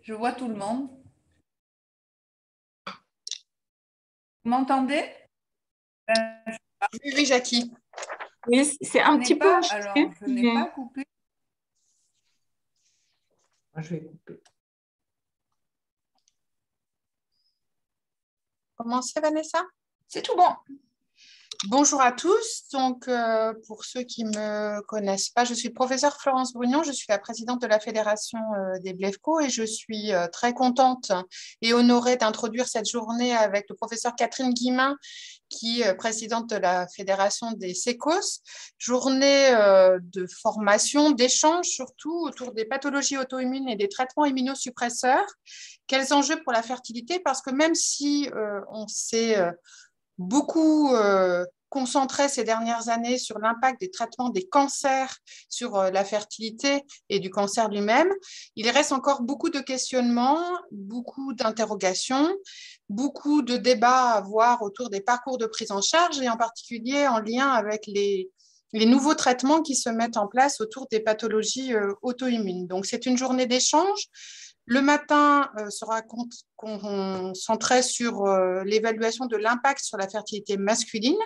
Je vois tout le monde. Vous m'entendez? Euh, Oui, oui, Jackie. Oui, c'est je un n'ai petit peu pas, enregistré, alors, je n'ai pas coupé. je vais couper. Comment c'est, Vanessa? C'est tout bon. Bonjour à tous. Donc, pour ceux qui ne me connaissent pas, je suis professeure Florence Brugnon. Je suis la présidente de la Fédération des BLEFCO et je suis très contente et honorée d'introduire cette journée avec le professeur Catherine Guillemin, qui est présidente de la Fédération des SECOS. Journée de formation, d'échange surtout autour des pathologies auto-immunes et des traitements immunosuppresseurs. Quels enjeux pour la fertilité? Parce que même si on s'est beaucoup concentré ces dernières années sur l'impact des traitements des cancers sur la fertilité et du cancer lui-même, il reste encore beaucoup de questionnements, beaucoup d'interrogations, beaucoup de débats à avoir autour des parcours de prise en charge et en particulier en lien avec les nouveaux traitements qui se mettent en place autour des pathologies auto-immunes. Donc, c'est une journée d'échange. Le matin sera concentré sur l'évaluation de l'impact sur la fertilité masculine,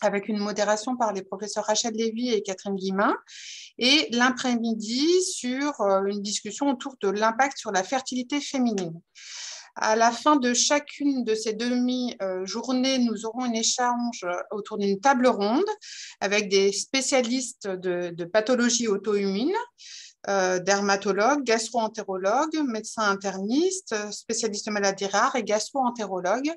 avec une modération par les professeurs Rachel Lévy et Catherine Guillemin, et l'après-midi sur une discussion autour de l'impact sur la fertilité féminine. À la fin de chacune de ces demi-journées, nous aurons un échange autour d'une table ronde avec des spécialistes de pathologie auto-immune, dermatologues, gastro-entérologues, médecins internistes, spécialistes de maladies rares et gastro-entérologues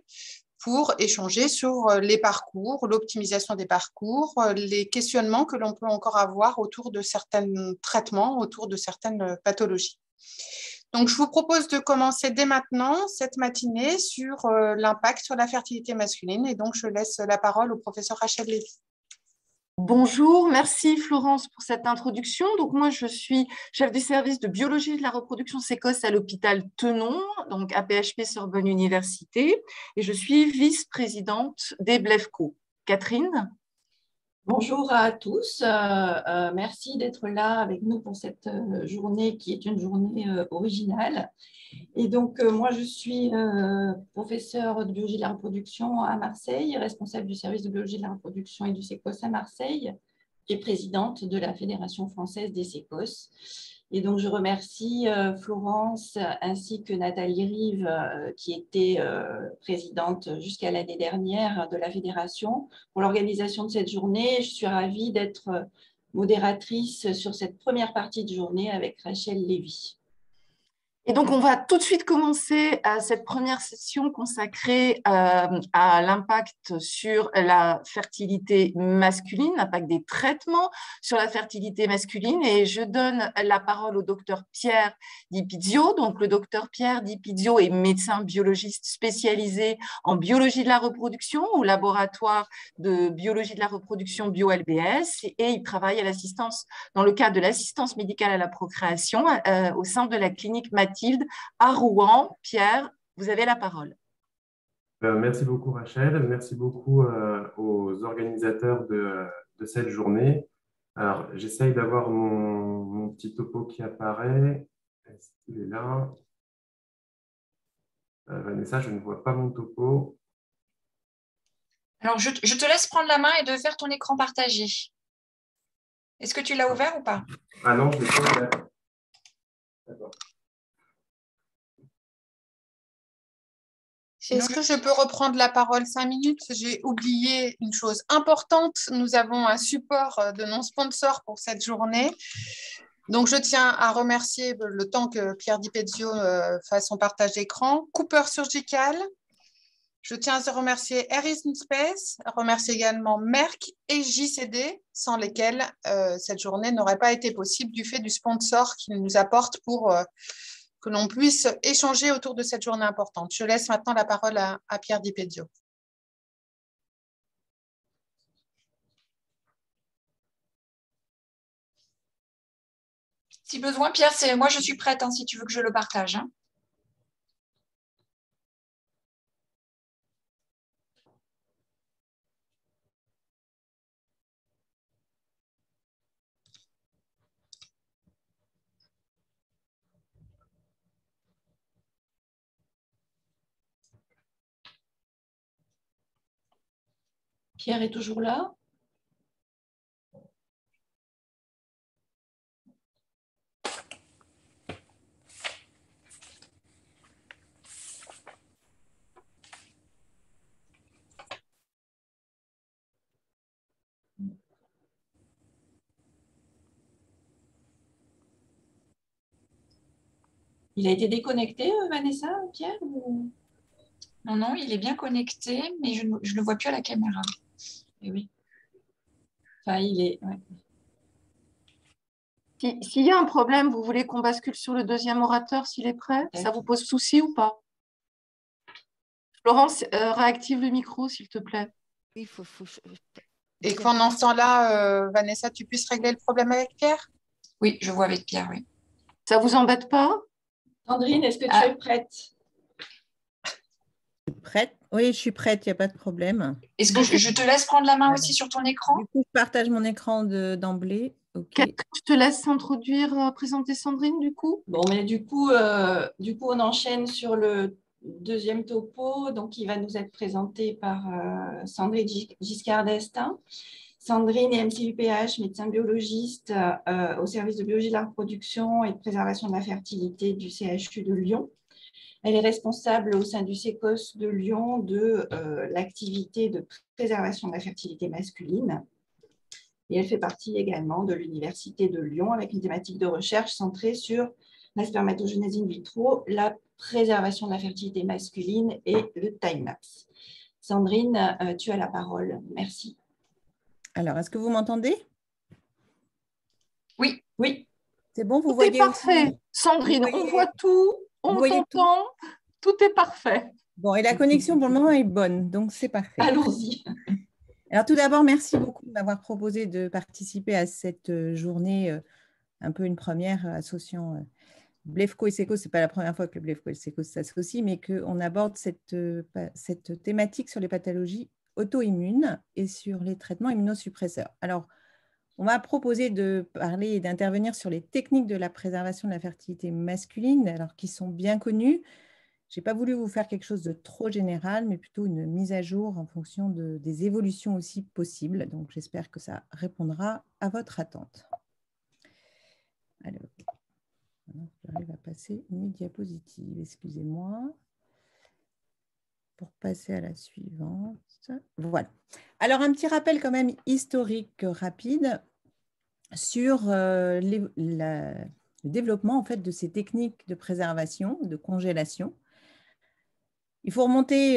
pour échanger sur les parcours, l'optimisation des parcours, les questionnements que l'on peut encore avoir autour de certains traitements, autour de certaines pathologies. Donc, je vous propose de commencer dès maintenant cette matinée sur l'impact sur la fertilité masculine. Et donc, je laisse la parole au professeur Rachel Lévy. Bonjour, merci Florence pour cette introduction. Donc moi, je suis chef du service de biologie de la reproduction sécosse à l'hôpital Tenon, donc à PHP Sorbonne Université, et je suis vice-présidente des BLEFCO. Catherine? Bonjour à tous, merci d'être là avec nous pour cette journée qui est une journée originale. Et donc, moi, je suis professeure de biologie de la reproduction à Marseille, responsable du service de biologie de la reproduction et du SECOS à Marseille, et présidente de la Fédération française des SECOS. Et donc, je remercie Florence ainsi que Nathalie Rive, qui était présidente jusqu'à l'année dernière de la Fédération, pour l'organisation de cette journée. Je suis ravie d'être modératrice sur cette première partie de journée avec Rachel Lévy. Et donc, on va tout de suite commencer cette première session consacrée à l'impact sur la fertilité masculine, l'impact des traitements sur la fertilité masculine. Et je donne la parole au docteur Pierre Di Pizio. Donc, le docteur Pierre Di Pizio est médecin biologiste spécialisé en biologie de la reproduction au laboratoire de biologie de la reproduction BioLBS et il travaille à l'assistance, dans le cadre de l'assistance médicale à la procréation au sein de la clinique Mathilde à Rouen. Pierre, vous avez la parole. Merci beaucoup Rachel, merci beaucoup aux organisateurs de cette journée. Alors, j'essaye d'avoir mon petit topo qui apparaît. Est-ce qu'il est là? Vanessa, je ne vois pas mon topo. Alors, je te laisse prendre la main et de faire ton écran partagé. Est-ce que tu l'as ouvert ou pas? Ah non, je ne l'ai pas ouvert. D'accord. Est-ce que je peux reprendre la parole 5 minutes? J'ai oublié une chose importante. Nous avons un support de non-sponsor pour cette journée. Donc, je tiens à remercier le temps que Pierre Di Pizio fasse son partage d'écran. Cooper Surgical. Je tiens à remercier Harrison Space, à remercier également Merck et JCD, sans lesquels cette journée n'aurait pas été possible du fait du sponsor qu'ils nous apportent pour que l'on puisse échanger autour de cette journée importante. Je laisse maintenant la parole à Pierre Di Pizio. Si besoin, Pierre, moi je suis prête si tu veux que je le partage. Pierre est toujours là? Il a été déconnecté, Vanessa, Pierre ou... Non, non, il est bien connecté, mais je ne le vois plus à la caméra. Eh oui. Enfin, il est... ouais. S'il y a un problème, vous voulez qu'on bascule sur le deuxième orateur s'il est prêt? Ça vous pose souci ou pas? Florence, réactive le micro, s'il te plaît. Oui, Et que pendant ce temps-là, Vanessa, tu puisses régler le problème avec Pierre? Oui, je vois avec Pierre, oui. Ça vous embête pas? Sandrine, est-ce que tu es prête? Prête? Oui, je suis prête, il n'y a pas de problème. Est-ce que je te laisse prendre la main aussi sur ton écran? Du coup, je partage mon écran d'emblée. Ok. Je te laisse introduire, présenter Sandrine, du coup. Bon, mais du coup, on enchaîne sur le deuxième topo. Donc, il va nous être présenté par Sandrine Giscard d'Estaing. Sandrine est MCUPH, médecin biologiste au service de biologie de la reproduction et de préservation de la fertilité du CHU de Lyon. Elle est responsable au sein du CECOS de Lyon de l'activité de préservation de la fertilité masculine. Et elle fait partie également de l'Université de Lyon avec une thématique de recherche centrée sur la spermatogénèse in vitro, la préservation de la fertilité masculine et le time-lapse. Sandrine, tu as la parole. Merci. Alors, est-ce que vous m'entendez? Oui. Oui. C'est bon, vous Tout voyez est parfait. aussi... Sandrine, Vous voyez... on voit tout, on t'entend, tout est parfait. Bon, et la connexion pour le moment est bonne, donc c'est parfait. Allons-y. Alors, tout d'abord, merci beaucoup de m'avoir proposé de participer à cette journée, un peu une première, associant BLEFCO et SECOS. Ce n'est pas la première fois que le BLEFCO et le SECOS s'associent, mais qu'on aborde cette thématique sur les pathologies auto-immunes et sur les traitements immunosuppresseurs. Alors, on m'a proposé de parler et d'intervenir sur les techniques de la préservation de la fertilité masculine, alors qui sont bien connues. Je n'ai pas voulu vous faire quelque chose de trop général, mais plutôt une mise à jour en fonction des évolutions aussi possibles. Donc, j'espère que ça répondra à votre attente. Alors, j'arrive à passer une diapositive, excusez-moi. Pour passer à la suivante. Voilà. Alors, un petit rappel quand même historique rapide sur le développement en fait, de ces techniques de préservation, de congélation. Il faut remonter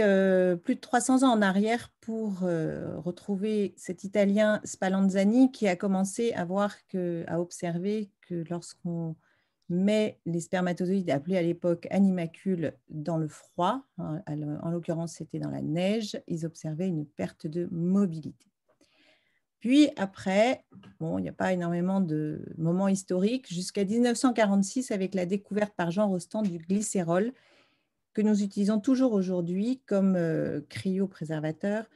plus de 300 ans en arrière pour retrouver cet Italien Spallanzani qui a commencé à observer que lorsqu'on met les spermatozoïdes, appelés à l'époque animalcules, dans le froid, hein, en l'occurrence c'était dans la neige, ils observaient une perte de mobilité. Puis après, bon, il n'y a pas énormément de moments historiques, jusqu'à 1946 avec la découverte par Jean Rostand du glycérol, que nous utilisons toujours aujourd'hui comme cryopréservateur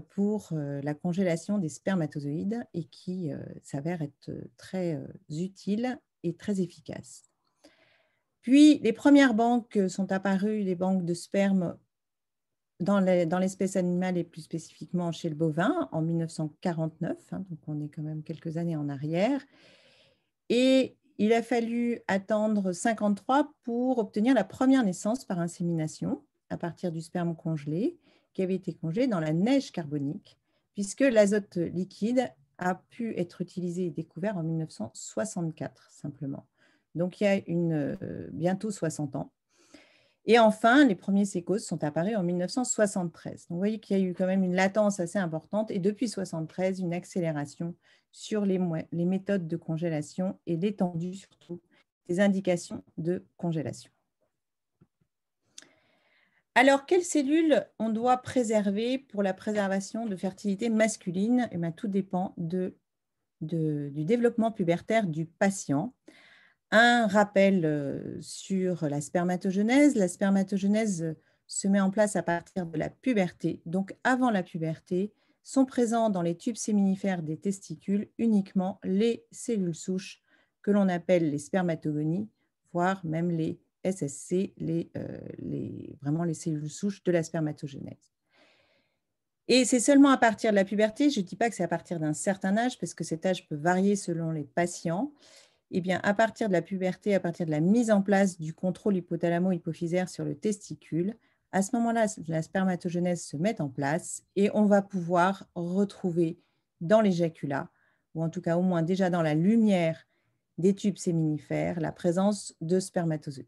pour la congélation des spermatozoïdes et qui s'avère être très utile et très efficace. Puis, les premières banques sont apparues, les banques de sperme dans l'espèce animale et plus spécifiquement chez le bovin en 1949, hein, donc on est quand même quelques années en arrière. Et il a fallu attendre 1953 pour obtenir la première naissance par insémination à partir du sperme congelé qui avait été congelé dans la neige carbonique, puisque l'azote liquide a pu être utilisé et découvert en 1964 simplement. Donc il y a bientôt 60 ans. Et enfin, les premiers sécos sont apparus en 1973. Donc, vous voyez qu'il y a eu quand même une latence assez importante et depuis 1973, une accélération sur les méthodes de congélation et l'étendue surtout des indications de congélation. Alors, quelles cellules on doit préserver pour la préservation de fertilité masculine? Eh bien, tout dépend du développement pubertaire du patient. Un rappel sur la spermatogenèse. La spermatogenèse se met en place à partir de la puberté. Donc, avant la puberté, sont présents dans les tubes séminifères des testicules uniquement les cellules souches que l'on appelle les spermatogonies, voire même les SSC, vraiment les cellules souches de la spermatogenèse. Et c'est seulement à partir de la puberté, je ne dis pas que c'est à partir d'un certain âge, parce que cet âge peut varier selon les patients. Eh bien, à partir de la puberté, à partir de la mise en place du contrôle hypothalamo-hypophysaire sur le testicule, à ce moment-là, la spermatogenèse se met en place et on va pouvoir retrouver dans l'éjaculat, ou en tout cas au moins déjà dans la lumière des tubes séminifères, la présence de spermatozoïdes.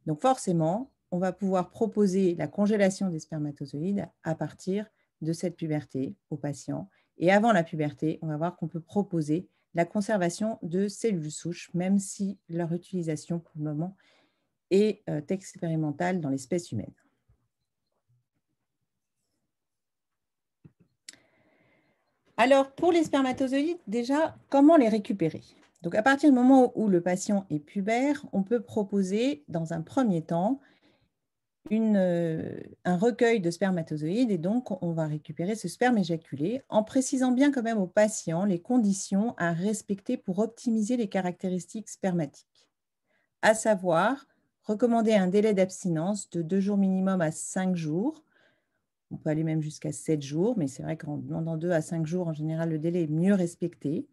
Donc forcément, on va pouvoir proposer la congélation des spermatozoïdes à partir de cette puberté aux patients. Et avant la puberté, on va voir qu'on peut proposer la conservation de cellules souches, même si leur utilisation pour le moment est expérimentale dans l'espèce humaine. Alors, pour les spermatozoïdes, déjà, comment les récupérer? Donc, à partir du moment où le patient est pubère, on peut proposer, dans un premier temps, un recueil de spermatozoïdes et donc on va récupérer ce sperme éjaculé en précisant bien quand même au patient les conditions à respecter pour optimiser les caractéristiques spermatiques. À savoir, recommander un délai d'abstinence de 2 jours minimum à 5 jours. On peut aller même jusqu'à 7 jours, mais c'est vrai qu'en demandant 2 à 5 jours, en général, le délai est mieux respecté.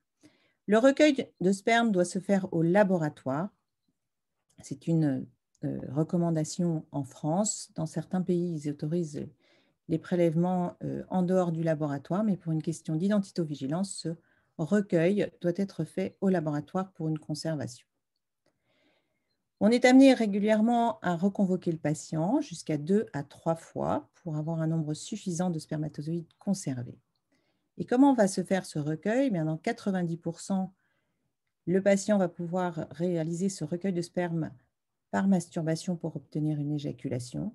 Le recueil de sperme doit se faire au laboratoire. C'est une recommandation en France. Dans certains pays, ils autorisent les prélèvements en dehors du laboratoire, mais pour une question d'identitovigilance, ce recueil doit être fait au laboratoire pour une conservation. On est amené régulièrement à reconvoquer le patient jusqu'à 2 à 3 fois pour avoir un nombre suffisant de spermatozoïdes conservés. Et comment va se faire ce recueil? Bien, dans 90%, le patient va pouvoir réaliser ce recueil de sperme par masturbation pour obtenir une éjaculation.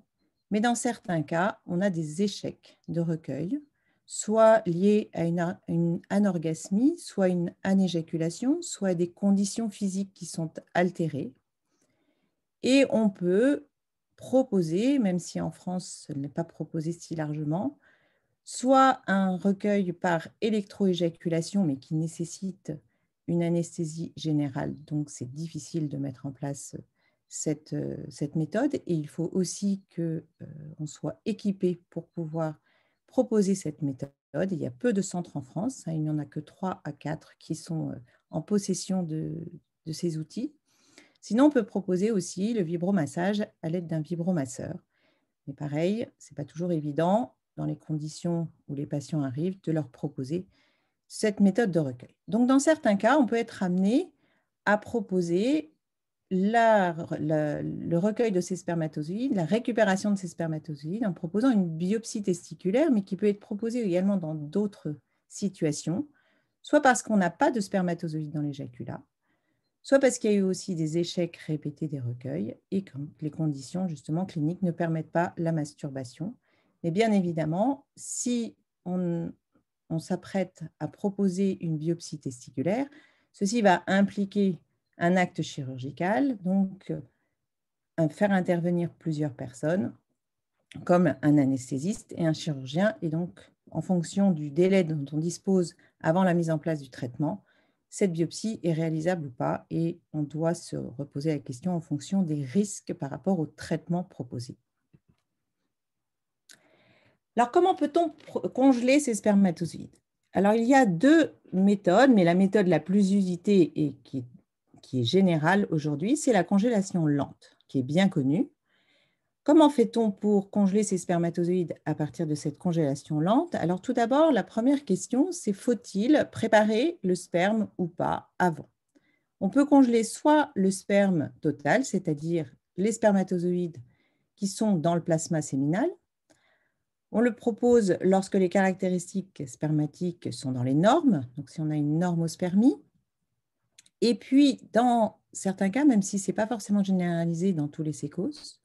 Mais dans certains cas, on a des échecs de recueil, soit liés à une anorgasmie, soit une anéjaculation, soit des conditions physiques qui sont altérées. Et on peut proposer, même si en France, ce n'est pas proposé si largement, soit un recueil par électroéjaculation, mais qui nécessite une anesthésie générale. Donc, c'est difficile de mettre en place cette méthode. Et il faut aussi qu'on soit équipé pour pouvoir proposer cette méthode. Il y a peu de centres en France. Il n'y en a que 3 à 4 qui sont en possession de ces outils. Sinon, on peut proposer aussi le vibromassage à l'aide d'un vibromasseur. Mais pareil, ce n'est pas toujours évident, dans les conditions où les patients arrivent, de leur proposer cette méthode de recueil. Donc, dans certains cas, on peut être amené à proposer le recueil de ces spermatozoïdes, la récupération de ces spermatozoïdes en proposant une biopsie testiculaire, mais qui peut être proposée également dans d'autres situations, soit parce qu'on n'a pas de spermatozoïdes dans l'éjaculat, soit parce qu'il y a eu aussi des échecs répétés des recueils et que les conditions justement cliniques ne permettent pas la masturbation. Mais bien évidemment, si on s'apprête à proposer une biopsie testiculaire, ceci va impliquer un acte chirurgical, donc faire intervenir plusieurs personnes, comme un anesthésiste et un chirurgien. Et donc, en fonction du délai dont on dispose avant la mise en place du traitement, cette biopsie est réalisable ou pas, et on doit se reposer la question en fonction des risques par rapport au traitement proposé. Alors, comment peut-on congeler ces spermatozoïdes? Alors, il y a 2 méthodes, mais la méthode la plus usitée et qui est générale aujourd'hui, c'est la congélation lente, qui est bien connue. Comment fait-on pour congeler ces spermatozoïdes à partir de cette congélation lente? Alors tout d'abord, la première question, c'est faut-il préparer le sperme ou pas avant? On peut congeler soit le sperme total, c'est-à-dire les spermatozoïdes qui sont dans le plasma séminal. On le propose lorsque les caractéristiques spermatiques sont dans les normes, donc si on a une normospermie. Et puis, dans certains cas, même si ce n'est pas forcément généralisé dans tous les sécos,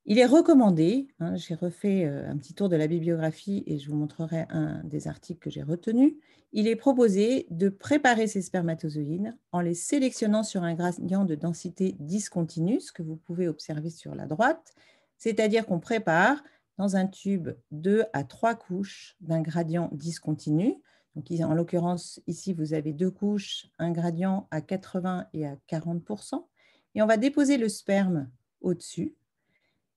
il est recommandé, j'ai refait un petit tour de la bibliographie et je vous montrerai un des articles que j'ai retenus, il est proposé de préparer ces spermatozoïdes en les sélectionnant sur un gradient de densité discontinu, ce que vous pouvez observer sur la droite, c'est-à-dire qu'on prépare dans un tube 2 à 3 couches d'un gradient discontinu. Donc, en l'occurrence, ici, vous avez 2 couches, un gradient à 80 et à 40%. Et on va déposer le sperme au-dessus.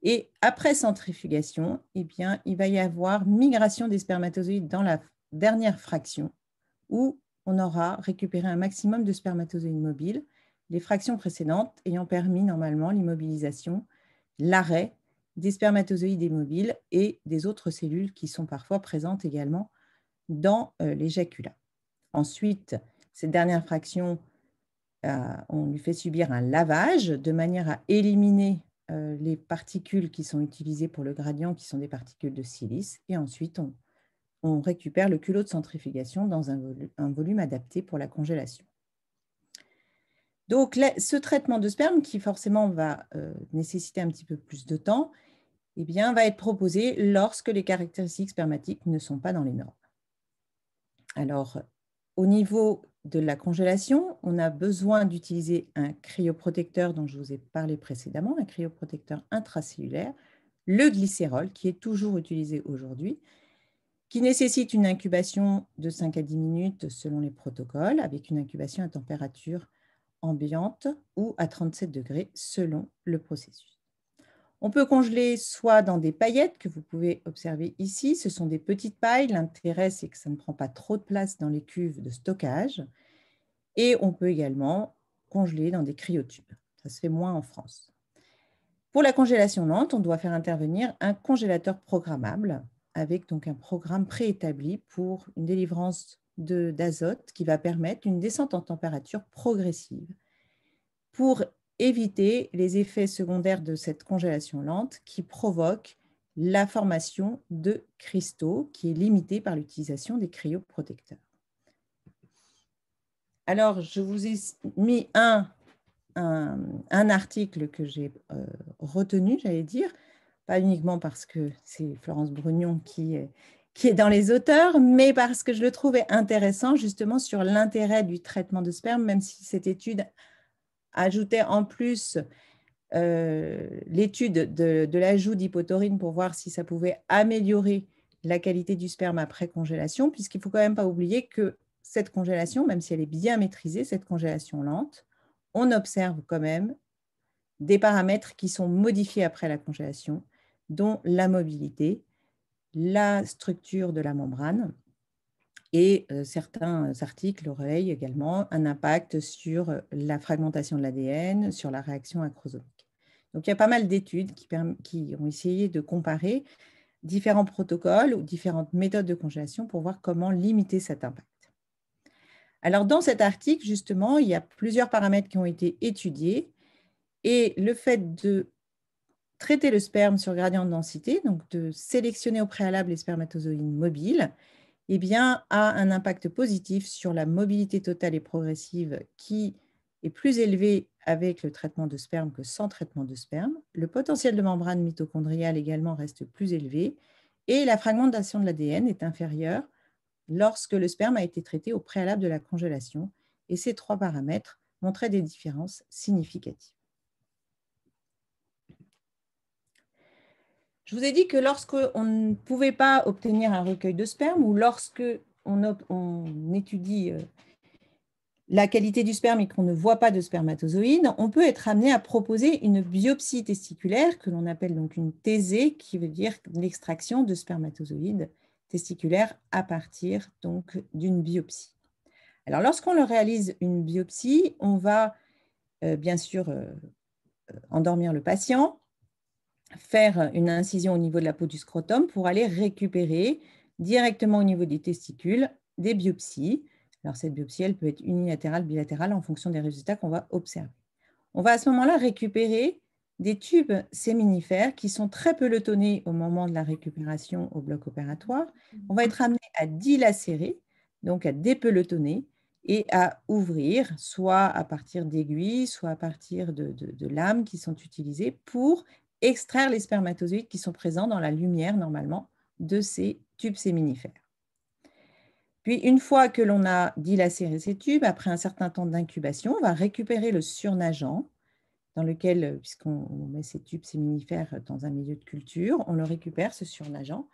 Et après centrifugation, eh bien, il va y avoir migration des spermatozoïdes dans la dernière fraction, où on aura récupéré un maximum de spermatozoïdes mobiles, les fractions précédentes ayant permis normalement l'immobilisation, l'arrêt des spermatozoïdes immobiles et des autres cellules qui sont parfois présentes également dans l'éjaculat. Ensuite, cette dernière fraction, on lui fait subir un lavage de manière à éliminer les particules qui sont utilisées pour le gradient, qui sont des particules de silice, et ensuite on récupère le culot de centrifugation dans un volume adapté pour la congélation. Donc, ce traitement de sperme, qui forcément va nécessiter un petit peu plus de temps, eh bien, va être proposé lorsque les caractéristiques spermatiques ne sont pas dans les normes. Alors, au niveau de la congélation, on a besoin d'utiliser un cryoprotecteur dont je vous ai parlé précédemment, un cryoprotecteur intracellulaire, le glycérol, qui est toujours utilisé aujourd'hui, qui nécessite une incubation de 5 à 10 minutes selon les protocoles, avec une incubation à température ambiante ou à 37 degrés selon le processus. On peut congeler soit dans des paillettes que vous pouvez observer ici. Ce sont des petites pailles. L'intérêt, c'est que ça ne prend pas trop de place dans les cuves de stockage. Et on peut également congeler dans des cryotubes. Ça se fait moins en France. Pour la congélation lente, on doit faire intervenir un congélateur programmable avec donc un programme préétabli pour une délivrance d'azote qui va permettre une descente en température progressive pour éviter les effets secondaires de cette congélation lente qui provoquent la formation de cristaux qui est limitée par l'utilisation des cryoprotecteurs. Alors, je vous ai mis un article que j'ai retenu, j'allais dire, pas uniquement parce que c'est Florence Brugnon qui est dans les auteurs, mais parce que je le trouvais intéressant justement sur l'intérêt du traitement de sperme, même si cette étude ajoutait en plus l'étude de l'ajout d'hypotaurine pour voir si ça pouvait améliorer la qualité du sperme après congélation, puisqu'il ne faut quand même pas oublier que cette congélation, même si elle est bien maîtrisée, cette congélation lente, on observe quand même des paramètres qui sont modifiés après la congélation, dont la mobilité, la structure de la membrane, et certains articles relayent également un impact sur la fragmentation de l'ADN, sur la réaction acrosomique. Donc, il y a pas mal d'études qui ont essayé de comparer différents protocoles ou différentes méthodes de congélation pour voir comment limiter cet impact. Alors, dans cet article, justement, il y a plusieurs paramètres qui ont été étudiés et le fait de traiter le sperme sur gradient de densité, donc de sélectionner au préalable les spermatozoïdes mobiles, eh bien, a un impact positif sur la mobilité totale et progressive qui est plus élevée avec le traitement de sperme que sans traitement de sperme. Le potentiel de membrane mitochondriale également reste plus élevé et la fragmentation de l'ADN est inférieure lorsque le sperme a été traité au préalable de la congélation. Et ces trois paramètres montraient des différences significatives. Je vous ai dit que lorsqu'on ne pouvait pas obtenir un recueil de sperme ou lorsqu'on étudie la qualité du sperme et qu'on ne voit pas de spermatozoïdes, on peut être amené à proposer une biopsie testiculaire que l'on appelle donc une thésée, qui veut dire l'extraction de spermatozoïdes testiculaires à partir donc d'une biopsie. Alors, lorsqu'on réalise une biopsie, on va bien sûr endormir le patient, faire une incision au niveau de la peau du scrotum pour aller récupérer directement au niveau des testicules des biopsies. Alors, cette biopsie, elle peut être unilatérale, bilatérale en fonction des résultats qu'on va observer. On va à ce moment-là récupérer des tubes séminifères qui sont très pelotonnés au moment de la récupération au bloc opératoire. On va être amené à dilacérer, donc à dépelotonner et à ouvrir, soit à partir d'aiguilles, soit à partir de lames qui sont utilisées pour extraire les spermatozoïdes qui sont présents dans la lumière, normalement, de ces tubes séminifères. Puis, une fois que l'on a dilacéré ces tubes, après un certain temps d'incubation, on va récupérer le surnageant, dans lequel, puisqu'on met ces tubes séminifères dans un milieu de culture, on le récupère, ce surnageant.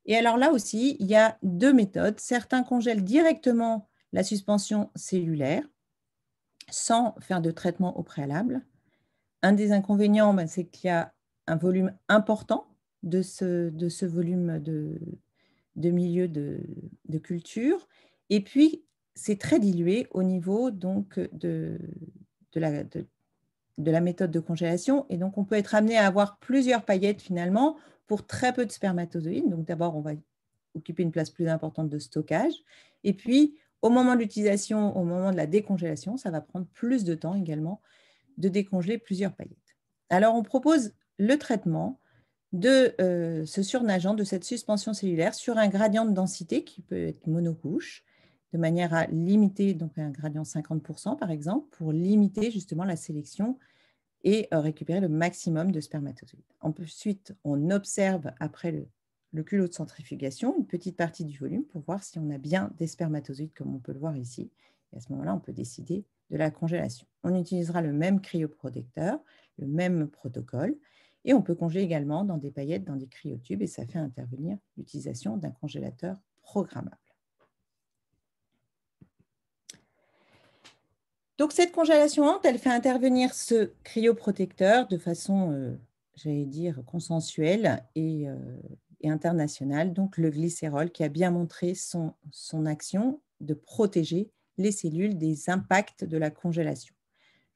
Et alors là aussi, il y a deux méthodes. Certains congèlent directement la suspension cellulaire, sans faire de traitement au préalable. Un des inconvénients, c'est qu'il y a un volume important de ce volume de milieu de culture. Et puis, c'est très dilué au niveau donc, de la méthode de congélation. Et donc, on peut être amené à avoir plusieurs paillettes finalement pour très peu de spermatozoïdes. Donc, d'abord, on va occuper une place plus importante de stockage. Et puis, au moment de l'utilisation, au moment de la décongélation, ça va prendre plus de temps également de décongeler plusieurs paillettes. Alors, on propose le traitement de ce surnageant, de cette suspension cellulaire sur un gradient de densité qui peut être monocouche, de manière à limiter donc un gradient 50% par exemple, pour limiter justement la sélection et récupérer le maximum de spermatozoïdes. Ensuite, on observe après le culot de centrifugation une petite partie du volume pour voir si on a bien des spermatozoïdes comme on peut le voir ici. Et à ce moment-là, on peut décider de la congélation. On utilisera le même cryoprotecteur, le même protocole, et on peut congeler également dans des paillettes, dans des cryotubes, et ça fait intervenir l'utilisation d'un congélateur programmable. Donc, cette congélation lente, elle fait intervenir ce cryoprotecteur de façon, j'allais dire, consensuelle et internationale, donc le glycérol, qui a bien montré son action de protéger les cellules des impacts de la congélation.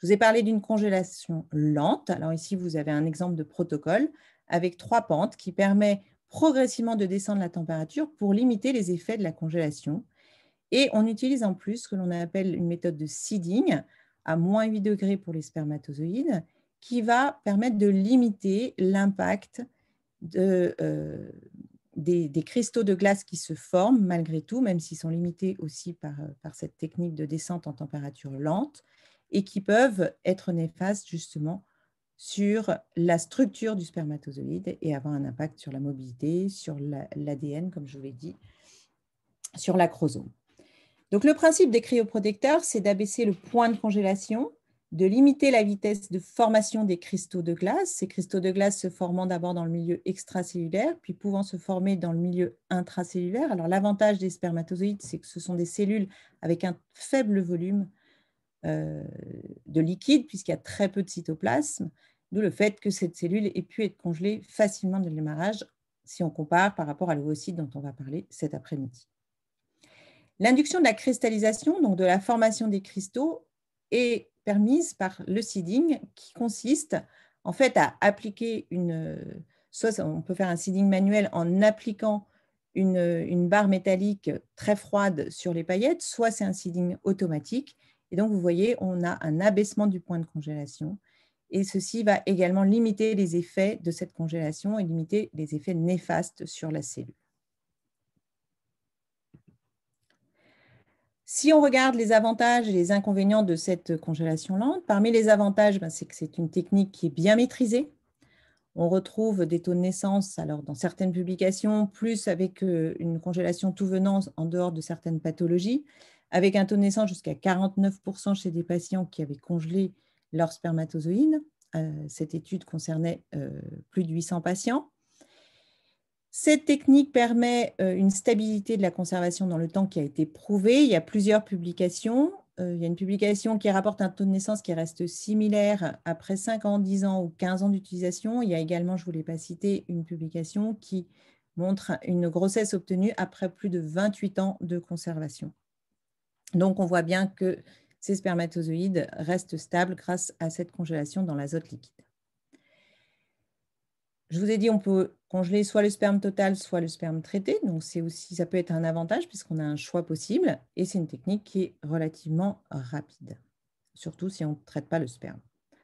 Je vous ai parlé d'une congélation lente. Alors ici, vous avez un exemple de protocole avec 3 pentes qui permet progressivement de descendre la température pour limiter les effets de la congélation. Et on utilise en plus ce que l'on appelle une méthode de seeding à moins 8 degrés pour les spermatozoïdes qui va permettre de limiter l'impact des cristaux de glace qui se forment malgré tout, même s'ils sont limités aussi par cette technique de descente en température lente et qui peuvent être néfastes justement sur la structure du spermatozoïde et avoir un impact sur la mobilité, sur l'ADN, comme je vous l'ai dit, sur l'acrosome. Donc, le principe des cryoprotecteurs, c'est d'abaisser le point de congélation, de limiter la vitesse de formation des cristaux de glace, ces cristaux de glace se formant d'abord dans le milieu extracellulaire, puis pouvant se former dans le milieu intracellulaire. Alors, l'avantage des spermatozoïdes, c'est que ce sont des cellules avec un faible volume de liquide, puisqu'il y a très peu de cytoplasme, d'où le fait que cette cellule ait pu être congelée facilement dès le démarrage, si on compare par rapport à l'ovocyte dont on va parler cet après-midi. L'induction de la cristallisation, donc de la formation des cristaux, est permise par le seeding qui consiste en fait à appliquer soit on peut faire un seeding manuel en appliquant une barre métallique très froide sur les paillettes, soit c'est un seeding automatique. Et donc, vous voyez, on a un abaissement du point de congélation et ceci va également limiter les effets de cette congélation et limiter les effets néfastes sur la cellule. Si on regarde les avantages et les inconvénients de cette congélation lente, parmi les avantages, c'est que c'est une technique qui est bien maîtrisée. On retrouve des taux de naissance, alors dans certaines publications, plus avec une congélation tout venant en dehors de certaines pathologies, avec un taux de naissance jusqu'à 49% chez des patients qui avaient congelé leurs spermatozoïdes. Cette étude concernait plus de 800 patients. Cette technique permet une stabilité de la conservation dans le temps qui a été prouvée. Il y a plusieurs publications. Il y a une publication qui rapporte un taux de naissance qui reste similaire après 5 ans, 10 ans ou 15 ans d'utilisation. Il y a également, je ne vous l'ai pas cité, une publication qui montre une grossesse obtenue après plus de 28 ans de conservation. Donc, on voit bien que ces spermatozoïdes restent stables grâce à cette congélation dans l'azote liquide. Je vous ai dit, on peut congeler soit le sperme total, soit le sperme traité. Donc, ça peut être un avantage puisqu'on a un choix possible. Et c'est une technique qui est relativement rapide, surtout si on ne traite pas le sperme.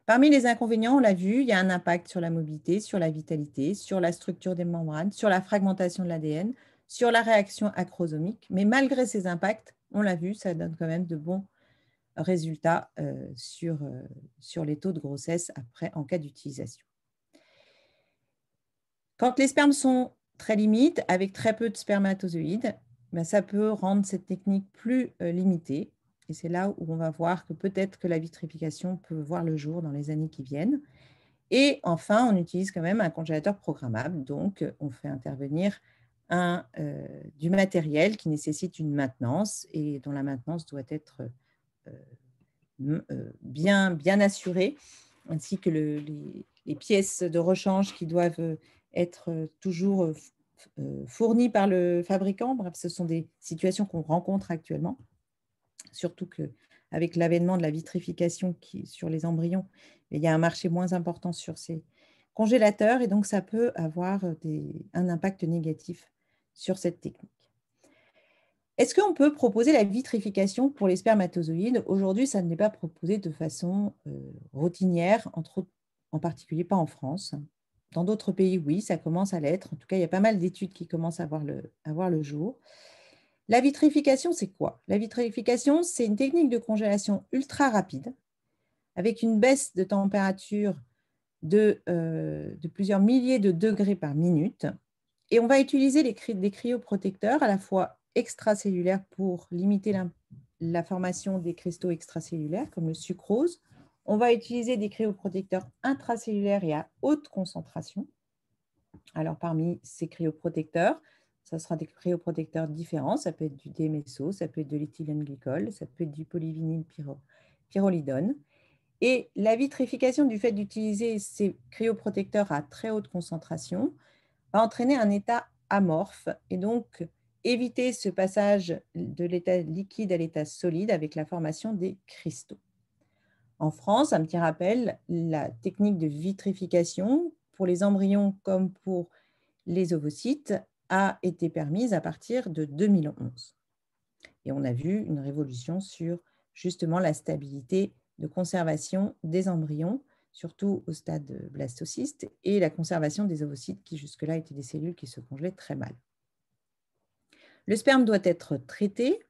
Parmi les inconvénients, on l'a vu, il y a un impact sur la mobilité, sur la vitalité, sur la structure des membranes, sur la fragmentation de l'ADN, sur la réaction acrosomique. Mais malgré ces impacts, on l'a vu, ça donne quand même de bons résultats sur les taux de grossesse après en cas d'utilisation. Quand les spermes sont très limites, avec très peu de spermatozoïdes, ça peut rendre cette technique plus limitée. Et c'est là où on va voir que peut-être que la vitrification peut voir le jour dans les années qui viennent. Et enfin, on utilise quand même un congélateur programmable. Donc, on fait intervenir du matériel qui nécessite une maintenance et dont la maintenance doit être bien assurée ainsi que les pièces de rechange qui doivent être toujours fournies par le fabricant. Bref, ce sont des situations qu'on rencontre actuellement, surtout qu'avec l'avènement de la vitrification sur les embryons, il y a un marché moins important sur ces congélateurs et donc ça peut avoir un impact négatif sur cette technique. Est-ce qu'on peut proposer la vitrification pour les spermatozoïdes? Aujourd'hui, ça n'est pas proposé de façon routinière, en particulier pas en France. Dans d'autres pays, oui, ça commence à l'être. En tout cas, il y a pas mal d'études qui commencent à voir le jour. La vitrification, c'est quoi? La vitrification, c'est une technique de congélation ultra rapide avec une baisse de température de plusieurs milliers de degrés par minute. Et on va utiliser des cryoprotecteurs à la fois extracellulaires pour limiter la formation des cristaux extracellulaires, comme le sucrose. On va utiliser des cryoprotecteurs intracellulaires et à haute concentration. Alors, parmi ces cryoprotecteurs, ça sera des cryoprotecteurs différents. Ça peut être du DMSO, ça peut être de l'éthylène glycol, ça peut être du polyvinyl pyrrolidone. Et la vitrification, du fait d'utiliser ces cryoprotecteurs à très haute concentration, va entraîner un état amorphe et donc éviter ce passage de l'état liquide à l'état solide avec la formation des cristaux. En France, un petit rappel, la technique de vitrification pour les embryons comme pour les ovocytes a été permise à partir de 2011. Et on a vu une révolution sur justement la stabilité de conservation des embryons, surtout au stade blastocyste, et la conservation des ovocytes qui jusque-là étaient des cellules qui se congelaient très mal. Le sperme doit être traité.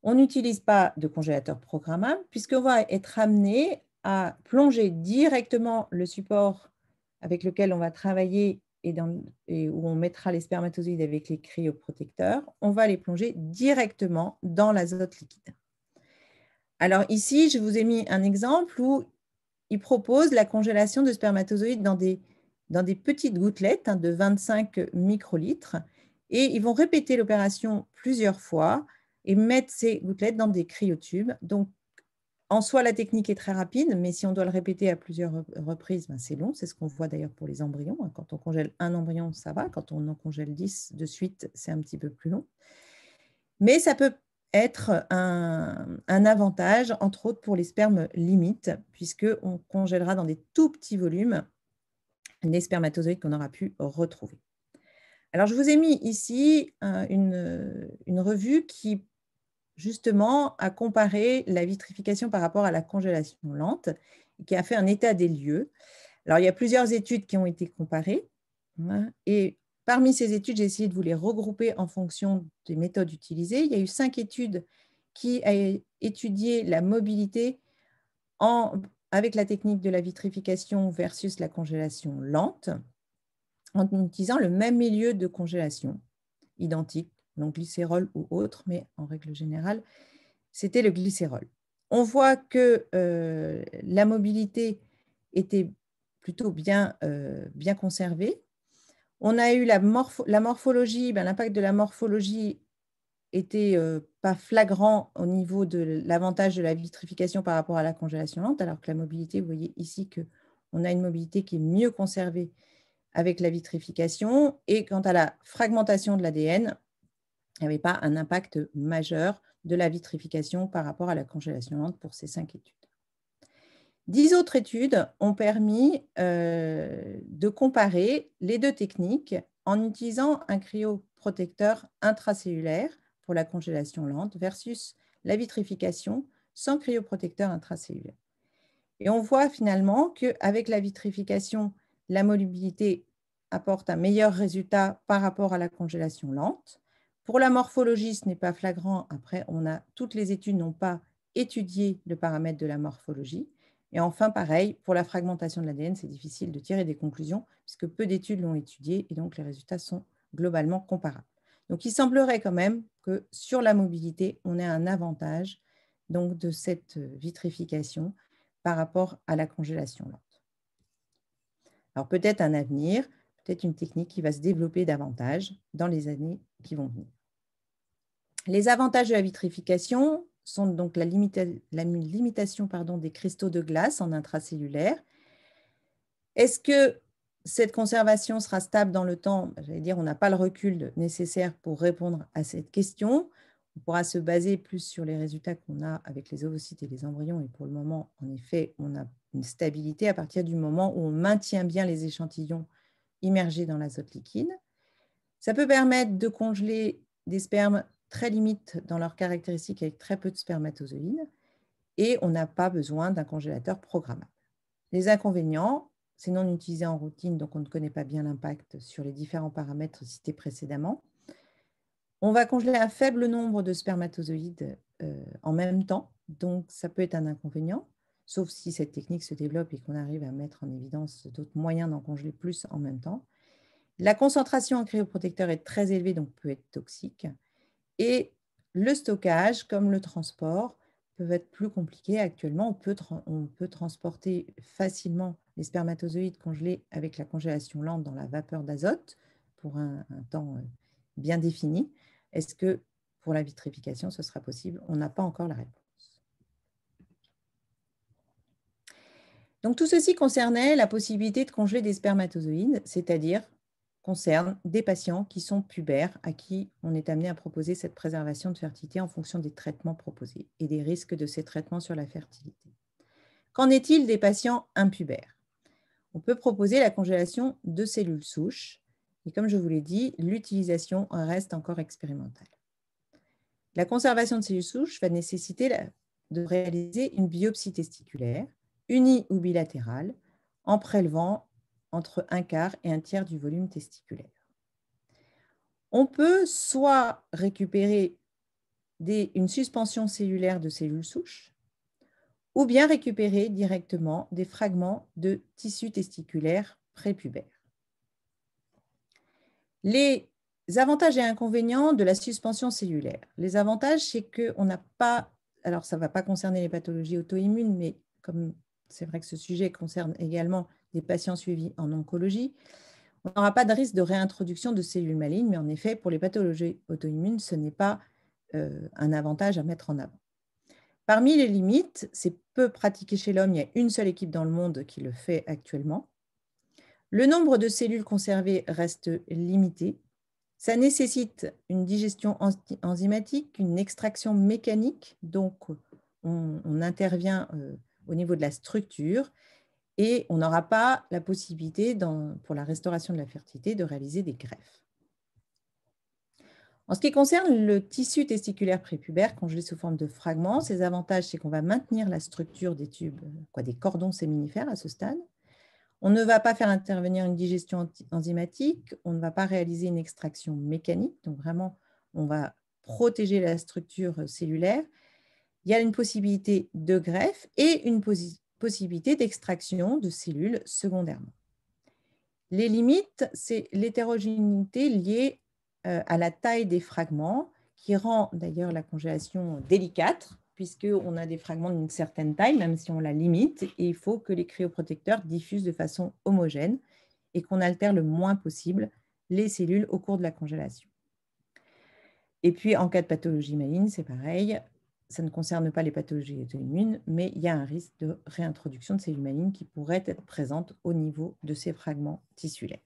On n'utilise pas de congélateur programmable puisqu'on va être amené à plonger directement le support avec lequel on va travailler et où on mettra les spermatozoïdes avec les cryoprotecteurs. On va les plonger directement dans l'azote liquide. Alors ici, je vous ai mis un exemple où il propose la congélation de spermatozoïdes dans des petites gouttelettes de 25 microlitres et ils vont répéter l'opération plusieurs fois et mettre ces gouttelettes dans des cryotubes. Donc, en soi, la technique est très rapide, mais si on doit le répéter à plusieurs reprises, c'est long. C'est ce qu'on voit d'ailleurs pour les embryons. Quand on congèle un embryon, ça va. Quand on en congèle 10 de suite, c'est un petit peu plus long. Mais ça peut être un avantage, entre autres pour les spermes limites, puisqu'on congélera dans des tout petits volumes les spermatozoïdes qu'on aura pu retrouver. Alors, je vous ai mis ici une revue qui, justement, a comparé la vitrification par rapport à la congélation lente, et qui a fait un état des lieux. Alors, il y a plusieurs études qui ont été comparées, et parmi ces études, j'ai essayé de vous les regrouper en fonction des méthodes utilisées. Il y a eu 5 études qui ont étudié la mobilité avec la technique de la vitrification versus la congélation lente, en utilisant le même milieu de congélation, identique, donc glycérol ou autre, mais en règle générale, c'était le glycérol. On voit que la mobilité était plutôt bien conservée. On a eu la morphologie, l'impact de la morphologie était pas flagrant au niveau de l'avantage de la vitrification par rapport à la congélation lente, alors que la mobilité, vous voyez ici qu'on a une mobilité qui est mieux conservée avec la vitrification. Et quant à la fragmentation de l'ADN, il n'y avait pas un impact majeur de la vitrification par rapport à la congélation lente pour ces 5 études. 10 autres études ont permis de comparer les deux techniques en utilisant un cryoprotecteur intracellulaire pour la congélation lente versus la vitrification sans cryoprotecteur intracellulaire. Et on voit finalement qu'avec la vitrification, la mobilité apporte un meilleur résultat par rapport à la congélation lente. Pour la morphologie, ce n'est pas flagrant. Après, toutes les études n'ont pas étudié le paramètre de la morphologie. Et enfin, pareil, pour la fragmentation de l'ADN, c'est difficile de tirer des conclusions puisque peu d'études l'ont étudié et donc les résultats sont globalement comparables. Donc, il semblerait quand même que sur la mobilité, on ait un avantage donc, de cette vitrification par rapport à la congélation lente. Alors, peut-être un avenir, peut-être une technique qui va se développer davantage dans les années qui vont venir. Les avantages de la vitrification sont donc la limitation des cristaux de glace en intracellulaire. Est-ce que cette conservation sera stable dans le temps? J'allais dire, on n'a pas le recul nécessaire pour répondre à cette question. On pourra se baser plus sur les résultats qu'on a avec les ovocytes et les embryons. Et pour le moment, en effet, on a une stabilité à partir du moment où on maintient bien les échantillons immergés dans l'azote liquide. Ça peut permettre de congeler des spermes très limites dans leurs caractéristiques avec très peu de spermatozoïdes. Et on n'a pas besoin d'un congélateur programmable. Les inconvénients, c'est non utilisé en routine, donc on ne connaît pas bien l'impact sur les différents paramètres cités précédemment. On va congeler un faible nombre de spermatozoïdes en même temps, donc ça peut être un inconvénient, sauf si cette technique se développe et qu'on arrive à mettre en évidence d'autres moyens d'en congeler plus en même temps. La concentration en cryoprotecteur est très élevée, donc peut être toxique. Et le stockage, comme le transport, peuvent être plus compliqués. Actuellement, on peut transporter facilement les spermatozoïdes congelés avec la congélation lente dans la vapeur d'azote pour un temps bien défini. Est-ce que pour la vitrification, ce sera possible? On n'a pas encore la réponse. Donc, tout ceci concernait la possibilité de congeler des spermatozoïdes, c'est-à-dire concerne des patients qui sont pubères à qui on est amené à proposer cette préservation de fertilité en fonction des traitements proposés et des risques de ces traitements sur la fertilité. Qu'en est-il des patients impubères? On peut proposer la congélation de cellules souches et comme je vous l'ai dit, l'utilisation reste encore expérimentale. La conservation de cellules souches va nécessiter de réaliser une biopsie testiculaire, uni ou bilatérale, en prélevant entre un quart et un tiers du volume testiculaire. On peut soit récupérer une suspension cellulaire de cellules souches, ou bien récupérer directement des fragments de tissu testiculaire prépubère. Les avantages et inconvénients de la suspension cellulaire. Les avantages, c'est qu'on n'a pas, alors ça ne va pas concerner les pathologies auto-immunes, mais comme c'est vrai que ce sujet concerne également des patients suivis en oncologie, on n'aura pas de risque de réintroduction de cellules malignes, mais en effet, pour les pathologies auto-immunes, ce n'est pas un avantage à mettre en avant. Parmi les limites, c'est peu pratiqué chez l'homme, il y a une seule équipe dans le monde qui le fait actuellement. Le nombre de cellules conservées reste limité. Ça nécessite une digestion enzymatique, une extraction mécanique, donc on intervient au niveau de la structure, et on n'aura pas la possibilité, pour la restauration de la fertilité, de réaliser des greffes. En ce qui concerne le tissu testiculaire prépubère congelé sous forme de fragments, ses avantages, c'est qu'on va maintenir la structure des tubes, des cordons séminifères à ce stade. On ne va pas faire intervenir une digestion enzymatique, on ne va pas réaliser une extraction mécanique, donc vraiment, on va protéger la structure cellulaire. Il y a une possibilité de greffe et une possibilité d'extraction de cellules secondairement. Les limites, c'est l'hétérogénéité liée à la taille des fragments, qui rend d'ailleurs la congélation délicate, puisqu'on a des fragments d'une certaine taille, même si on la limite, et il faut que les cryoprotecteurs diffusent de façon homogène et qu'on altère le moins possible les cellules au cours de la congélation. Et puis, en cas de pathologie maligne, c'est pareil. Ça ne concerne pas les pathologies auto-immunes, mais il y a un risque de réintroduction de cellules malignes qui pourraient être présentes au niveau de ces fragments tissulaires.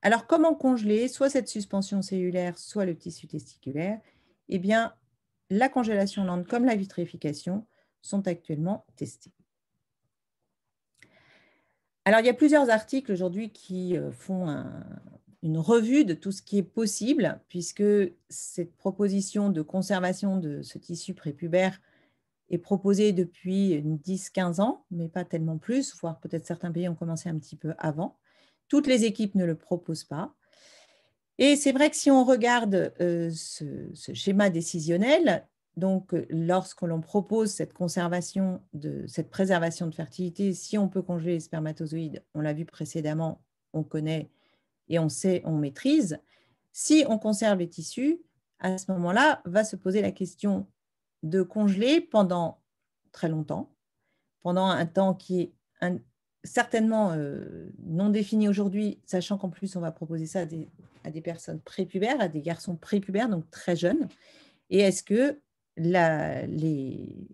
Alors, comment congeler soit cette suspension cellulaire, soit le tissu testiculaire? Eh bien, la congélation lente comme la vitrification sont actuellement testés. Alors, il y a plusieurs articles aujourd'hui qui font une revue de tout ce qui est possible, puisque cette proposition de conservation de ce tissu prépubère est proposée depuis 10-15 ans, mais pas tellement plus, voire peut-être certains pays ont commencé un petit peu avant. Toutes les équipes ne le proposent pas. Et c'est vrai que si on regarde ce schéma décisionnel, donc lorsque l'on propose cette préservation de fertilité, si on peut congeler les spermatozoïdes, on l'a vu précédemment, on connaît et on sait, on maîtrise. Si on conserve les tissus, à ce moment-là, va se poser la question de congeler pendant très longtemps, pendant un temps qui est certainement non défini aujourd'hui, sachant qu'en plus, on va proposer ça à des personnes prépubères, à des garçons prépubères, donc très jeunes. Et est-ce que les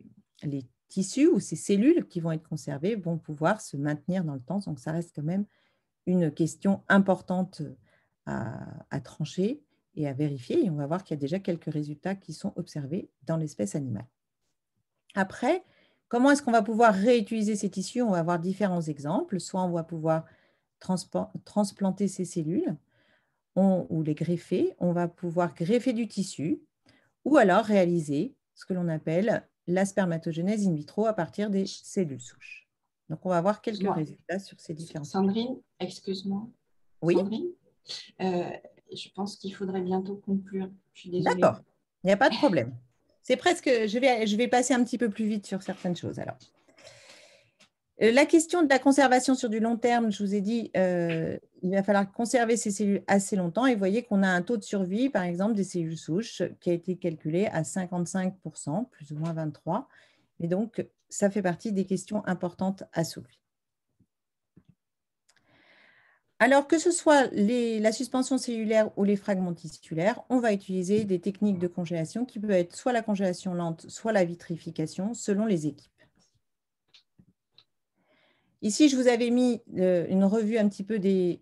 tissus ou ces cellules qui vont être conservées vont pouvoir se maintenir dans le temps. Donc, ça reste quand même une question importante à trancher et à vérifier. Et on va voir qu'il y a déjà quelques résultats qui sont observés dans l'espèce animale. Après, comment est-ce qu'on va pouvoir réutiliser ces tissus? On va avoir différents exemples. Soit on va pouvoir transplanter ces cellules ou les greffer. On va pouvoir greffer du tissu ou alors réaliser ce que l'on appelle la spermatogénèse in vitro à partir des cellules souches. Donc, on va voir quelques résultats sur ces différents. Sandrine, excuse-moi. Oui. Sandrine, je pense qu'il faudrait bientôt conclure. Je suis désolée. D'accord, il n'y a pas de problème. C'est presque, je vais passer un petit peu plus vite sur certaines choses. Alors, la question de la conservation sur du long terme, je vous ai dit, il va falloir conserver ces cellules assez longtemps. Et vous voyez qu'on a un taux de survie, par exemple, des cellules souches qui a été calculé à 55%, plus ou moins 23%. Et donc, ça fait partie des questions importantes à soulever. Alors, que ce soit la suspension cellulaire ou les fragments tissulaires, on va utiliser des techniques de congélation qui peuvent être soit la congélation lente, soit la vitrification, selon les équipes. Ici, je vous avais mis une revue un petit peu des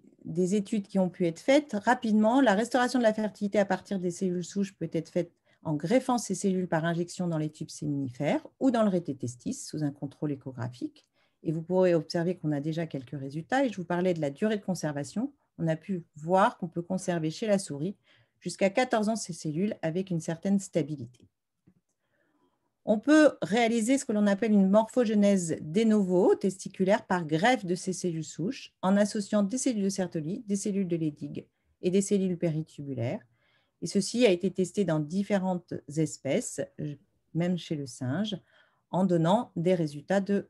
études qui ont pu être faites. Rapidement, la restauration de la fertilité à partir des cellules souches peut être faite en greffant ces cellules par injection dans les tubes séminifères ou dans le rététestis sous un contrôle échographique. Et vous pourrez observer qu'on a déjà quelques résultats. Et je vous parlais de la durée de conservation. On a pu voir qu'on peut conserver chez la souris jusqu'à 14 ans ces cellules avec une certaine stabilité. On peut réaliser ce que l'on appelle une morphogenèse de novo testiculaire par greffe de ces cellules souches en associant des cellules de Sertoli, des cellules de Leydig et des cellules péritubulaires. Et ceci a été testé dans différentes espèces, même chez le singe, en donnant des résultats de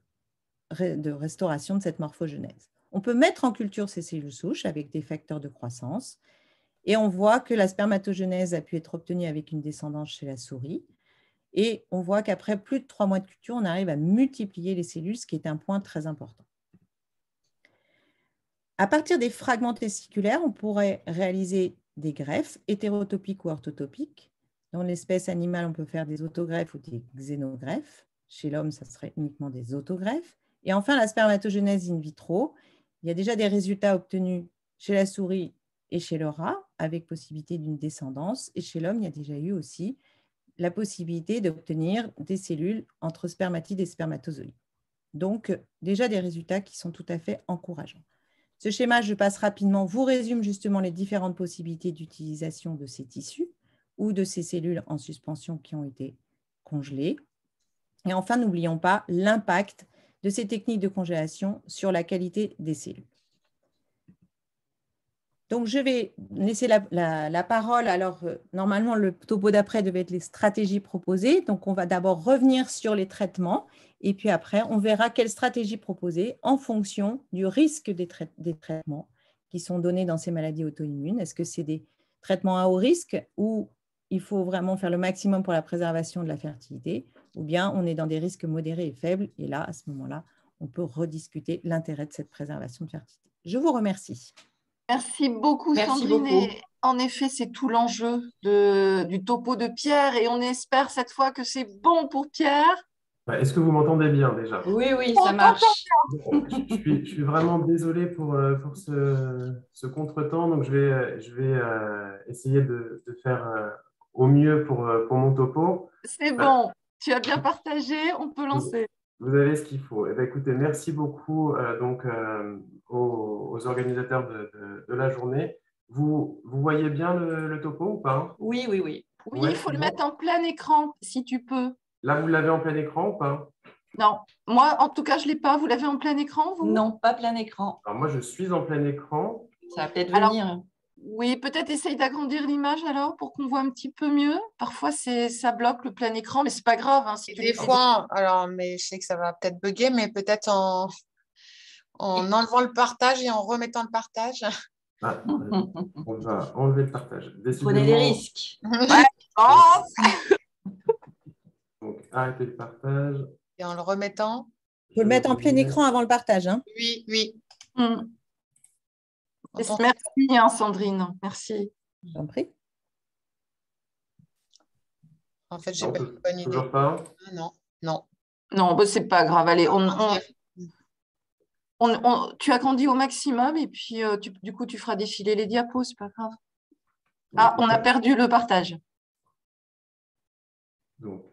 restauration de cette morphogenèse. On peut mettre en culture ces cellules souches avec des facteurs de croissance et on voit que la spermatogenèse a pu être obtenue avec une descendance chez la souris. Et on voit qu'après plus de 3 mois de culture, on arrive à multiplier les cellules, ce qui est un point très important. À partir des fragments testiculaires, on pourrait réaliser des greffes hétérotopiques ou orthotopiques. Dans l'espèce animale, on peut faire des autogreffes ou des xénogreffes. Chez l'homme, ça serait uniquement des autogreffes. Et enfin, la spermatogénèse in vitro. Il y a déjà des résultats obtenus chez la souris et chez le rat, avec possibilité d'une descendance. Et chez l'homme, il y a déjà eu aussi la possibilité d'obtenir des cellules entre spermatides et spermatozoïdes. Donc, déjà des résultats qui sont tout à fait encourageants. Ce schéma, je passe rapidement, vous résume justement les différentes possibilités d'utilisation de ces tissus ou de ces cellules en suspension qui ont été congelées. Et enfin, n'oublions pas l'impact de ces techniques de congélation sur la qualité des cellules. Donc, je vais laisser la parole. Alors, normalement, le topo d'après devait être les stratégies proposées. Donc, on va d'abord revenir sur les traitements. Et puis après, on verra quelles stratégies proposer en fonction du risque des traitements qui sont donnés dans ces maladies auto-immunes. Est-ce que c'est des traitements à haut risque ou il faut vraiment faire le maximum pour la préservation de la fertilité, ou bien on est dans des risques modérés et faibles. Et là, à ce moment-là, on peut rediscuter l'intérêt de cette préservation de fertilité. Je vous remercie. Merci beaucoup, Sandrine. Et en effet, c'est tout l'enjeu du topo de Pierre et on espère cette fois que c'est bon pour Pierre. Est-ce que vous m'entendez bien déjà? Oui, oui, ça marche. Bon, je suis vraiment désolé pour ce contretemps. Donc, je vais essayer de faire au mieux pour mon topo. C'est bon, tu as bien partagé, on peut lancer. Vous avez ce qu'il faut. Eh bien, écoutez, merci beaucoup aux organisateurs de la journée. Vous voyez bien le topo ou pas? Oui, oui, oui. Oui, ouais, il faut le mettre en plein écran, si tu peux. Là, vous l'avez en plein écran ou pas? Non, moi, en tout cas, je ne l'ai pas. Vous l'avez en plein écran, vous? Non, pas plein écran. Alors, moi, je suis en plein écran. Ça va peut-être venir. Alors, oui, peut-être essaye d'agrandir l'image alors pour qu'on voit un petit peu mieux. Parfois, ça bloque le plein écran, mais ce n'est pas grave. Hein, si des fois, alors, mais je sais que ça va peut-être bugger, mais peut-être en enlevant le partage et en remettant le partage. Ah, on va enlever le partage. Prenez des risques. Ouais. Donc, arrêtez le partage. Et en le remettant. Il faut le mettre en plein écran avant le partage. Hein. Oui, oui. Merci, hein, Sandrine. Merci. J'en prie. En fait, j'ai pas une bonne idée. Toujours pas? Non, non. Non, bah, c'est pas grave. Allez, tu agrandis au maximum et puis du coup, tu feras défiler les diapos, c'est pas grave. Ah, on a perdu le partage. Donc,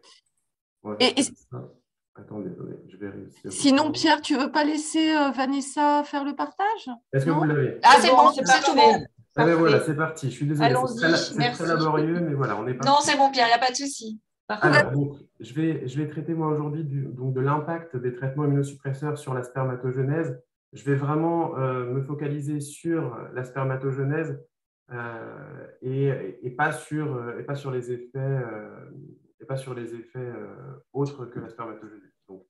on va faire ça. Attendez, je vais réussir. Sinon, Pierre, tu veux pas laisser Vanessa faire le partage? Est-ce que vous l'avez? Ah, c'est bon, c'est c'est tout bon. Ah ben voilà, c'est parti. Je suis désolé, Allons-y, c'est très laborieux, mais voilà, on est parti. Non, c'est bon, Pierre, il n'y a pas de souci. Alors, donc, je vais traiter moi aujourd'hui de l'impact des traitements immunosuppresseurs sur la spermatogenèse. Je vais vraiment me focaliser sur la spermatogenèse et pas sur les effets autres que la spermatogenèse. Donc,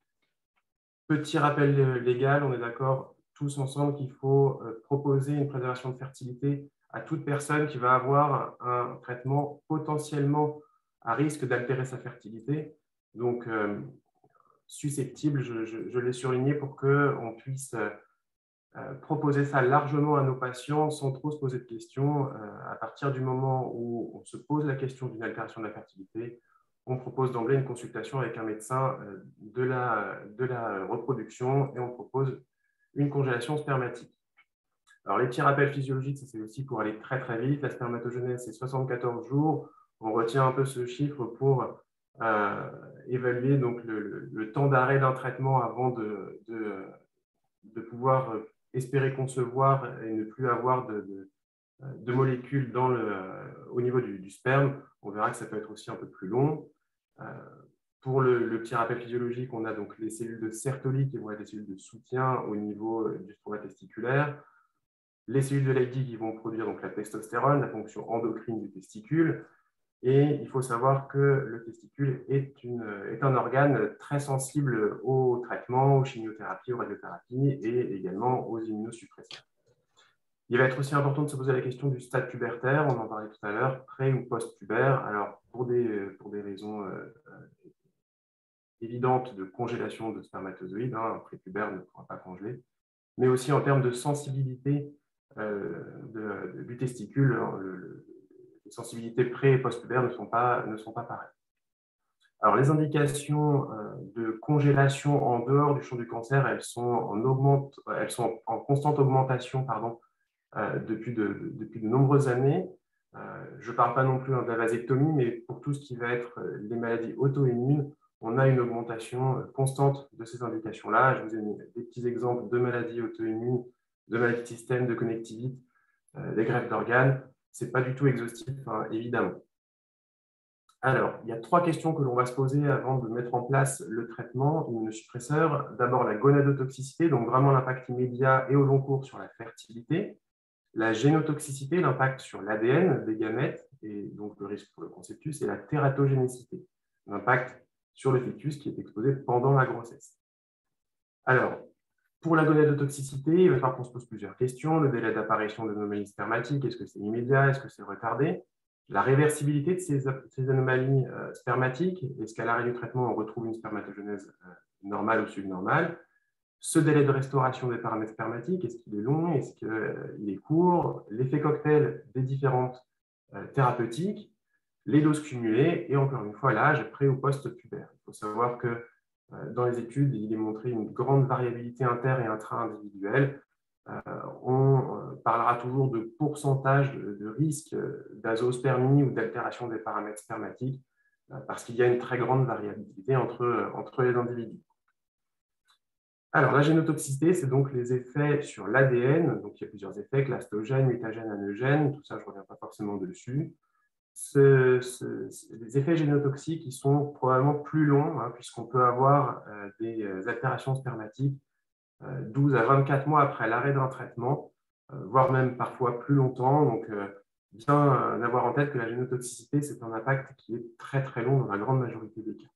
petit rappel légal, on est d'accord tous ensemble qu'il faut proposer une préservation de fertilité à toute personne qui va avoir un traitement potentiellement à risque d'altérer sa fertilité. Donc, susceptible, je l'ai surligné pour qu'on puisse proposer ça largement à nos patients sans trop se poser de questions. À partir du moment où on se pose la question d'une altération de la fertilité, on propose d'emblée une consultation avec un médecin de la reproduction et on propose une congélation spermatique. Alors, les petits rappels physiologiques, c'est aussi pour aller très très vite. La spermatogenèse, c'est 74 jours. On retient un peu ce chiffre pour évaluer donc, le temps d'arrêt d'un traitement avant de pouvoir espérer concevoir et ne plus avoir de molécules au niveau du sperme. On verra que ça peut être aussi un peu plus long. Pour le petit rappel physiologique, on a donc les cellules de Sertoli qui vont être des cellules de soutien au niveau du stroma testiculaire. Les cellules de Leydig qui vont produire donc la testostérone, la fonction endocrine du testicule. Et il faut savoir que le testicule est un organe très sensible aux traitements, aux chimiothérapies, aux radiothérapies et également aux immunosuppresseurs. Il va être aussi important de se poser la question du stade pubertaire, on en parlait tout à l'heure, pré- ou post-pubère. Alors, pour des raisons évidentes de congélation de spermatozoïdes, un prépubère ne pourra pas congeler, mais aussi en termes de sensibilité du testicule, les sensibilités pré- et post-pubères ne sont pas pareilles. Alors, les indications de congélation en dehors du champ du cancer, elles sont en constante augmentation depuis de nombreuses années. Je ne parle pas non plus de la vasectomie, mais pour tout ce qui va être les maladies auto-immunes, on a une augmentation constante de ces indications-là. Je vous ai mis des petits exemples de maladies auto-immunes, de maladies de système, de connectivité, des greffes d'organes. Ce n'est pas du tout exhaustif, évidemment. Alors, il y a 3 questions que l'on va se poser avant de mettre en place le traitement immunosuppresseur. D'abord, la gonadotoxicité, donc vraiment l'impact immédiat et au long cours sur la fertilité. La génotoxicité, l'impact sur l'ADN des gamètes et donc le risque pour le conceptus. Et la tératogénicité, l'impact sur le fœtus qui est exposé pendant la grossesse. Alors, pour la gonadotoxicité, il va falloir qu'on se pose plusieurs questions. Le délai d'apparition d'anomalies spermatiques, est-ce que c'est immédiat, est-ce que c'est retardé? La réversibilité de ces anomalies spermatiques, est-ce qu'à l'arrêt du traitement, on retrouve une spermatogenèse normale ou subnormale? Ce délai de restauration des paramètres spermatiques, est-ce qu'il est long, est-ce qu'il est court? L'effet cocktail des différentes thérapeutiques, les doses cumulées et encore une fois l'âge pré- ou post-pubère. Il faut savoir que dans les études, il est montré une grande variabilité inter- et intra-individuelle. On parlera toujours de pourcentage de risque d'azospermie ou d'altération des paramètres spermatiques parce qu'il y a une très grande variabilité entre les individus. Alors, la génotoxicité, c'est donc les effets sur l'ADN. Donc, il y a plusieurs effets, clastogène, mutagène, anogène. Tout ça, je ne reviens pas forcément dessus. Les effets génotoxiques, ils sont probablement plus longs, puisqu'on peut avoir des altérations spermatiques 12 à 24 mois après l'arrêt d'un traitement, voire même parfois plus longtemps. Donc, bien avoir en tête que la génotoxicité, c'est un impact qui est très, très long dans la grande majorité des cas.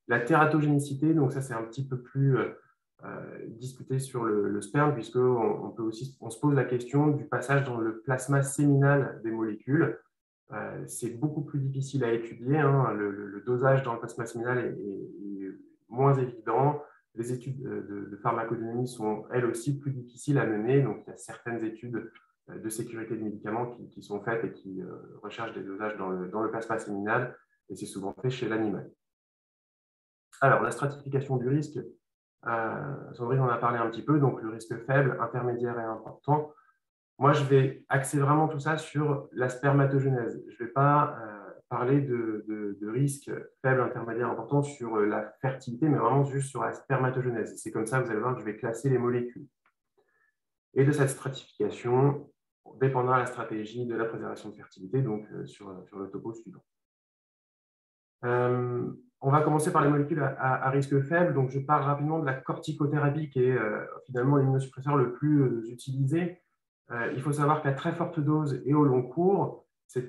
La tératogénicité, donc ça, c'est un petit peu plus discuté sur le sperme, puisqu'on on se pose la question du passage dans le plasma séminal des molécules. C'est beaucoup plus difficile à étudier. Le dosage dans le plasma séminal est moins évident. Les études de pharmacodynamie sont elles aussi plus difficiles à mener. Donc, il y a certaines études de sécurité de médicaments qui sont faites et qui recherchent des dosages dans le plasma séminal. et c'est souvent fait chez l'animal. Alors, la stratification du risque, Sandrine en a parlé un petit peu, donc le risque faible, intermédiaire et important. Moi, je vais axer vraiment tout ça sur la spermatogenèse. Je ne vais pas parler de risque faible, intermédiaire, important sur la fertilité, mais vraiment juste sur la spermatogenèse. C'est comme ça, vous allez voir que je vais classer les molécules. Et de cette stratification dépendra la stratégie de la préservation de fertilité, donc sur le topo suivant. On va commencer par les molécules à risque faible. Donc, je parle rapidement de la corticothérapie, qui est finalement l'immunosuppresseur le plus utilisé. Il faut savoir qu'à très forte dose et au long cours, ce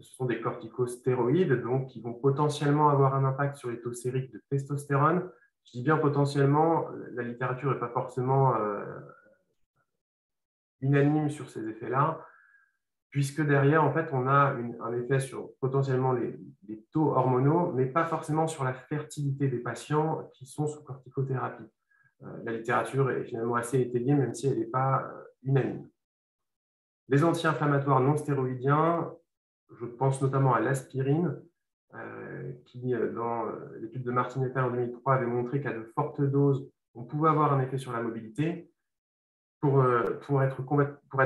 sont des corticostéroïdes donc, qui vont potentiellement avoir un impact sur les taux sériques de testostérone. Je dis bien potentiellement, la littérature n'est pas forcément unanime sur ces effets-là, puisque derrière, en fait, on a un effet sur potentiellement les taux hormonaux, mais pas forcément sur la fertilité des patients qui sont sous corticothérapie. La littérature est finalement assez étayée, même si elle n'est pas unanime. Les anti-inflammatoires non stéroïdiens, je pense notamment à l'aspirine, qui, dans l'étude de Martinetta en 2003, avait montré qu'à de fortes doses, on pouvait avoir un effet sur la mobilité. Pour être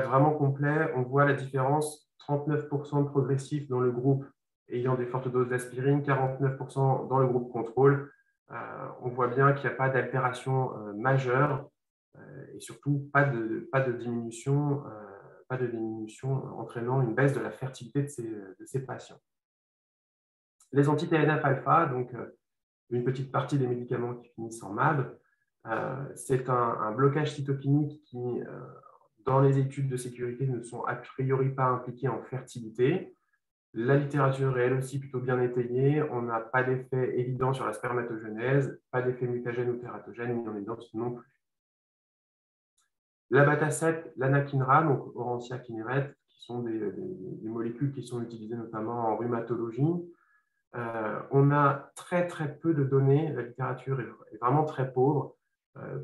vraiment complet, on voit la différence, 39% de progressifs dans le groupe ayant des fortes doses d'aspirine, 49% dans le groupe contrôle. On voit bien qu'il n'y a pas d'altération majeure et surtout pas de diminution entraînant une baisse de la fertilité de ces patients. Les anti-TNF-alpha, donc une petite partie des médicaments qui finissent en MAB, c'est un blocage cytokinique qui, dans les études de sécurité, ne sont a priori pas impliqués en fertilité. La littérature est elle aussi plutôt bien étayée. On n'a pas d'effet évident sur la spermatogenèse, pas d'effet mutagène ou tératogène, ni en évidence non plus. L'abatacept, l'anakinra, donc Orencia Kineret, qui sont des molécules qui sont utilisées notamment en rhumatologie. On a très peu de données, la littérature est vraiment très pauvre.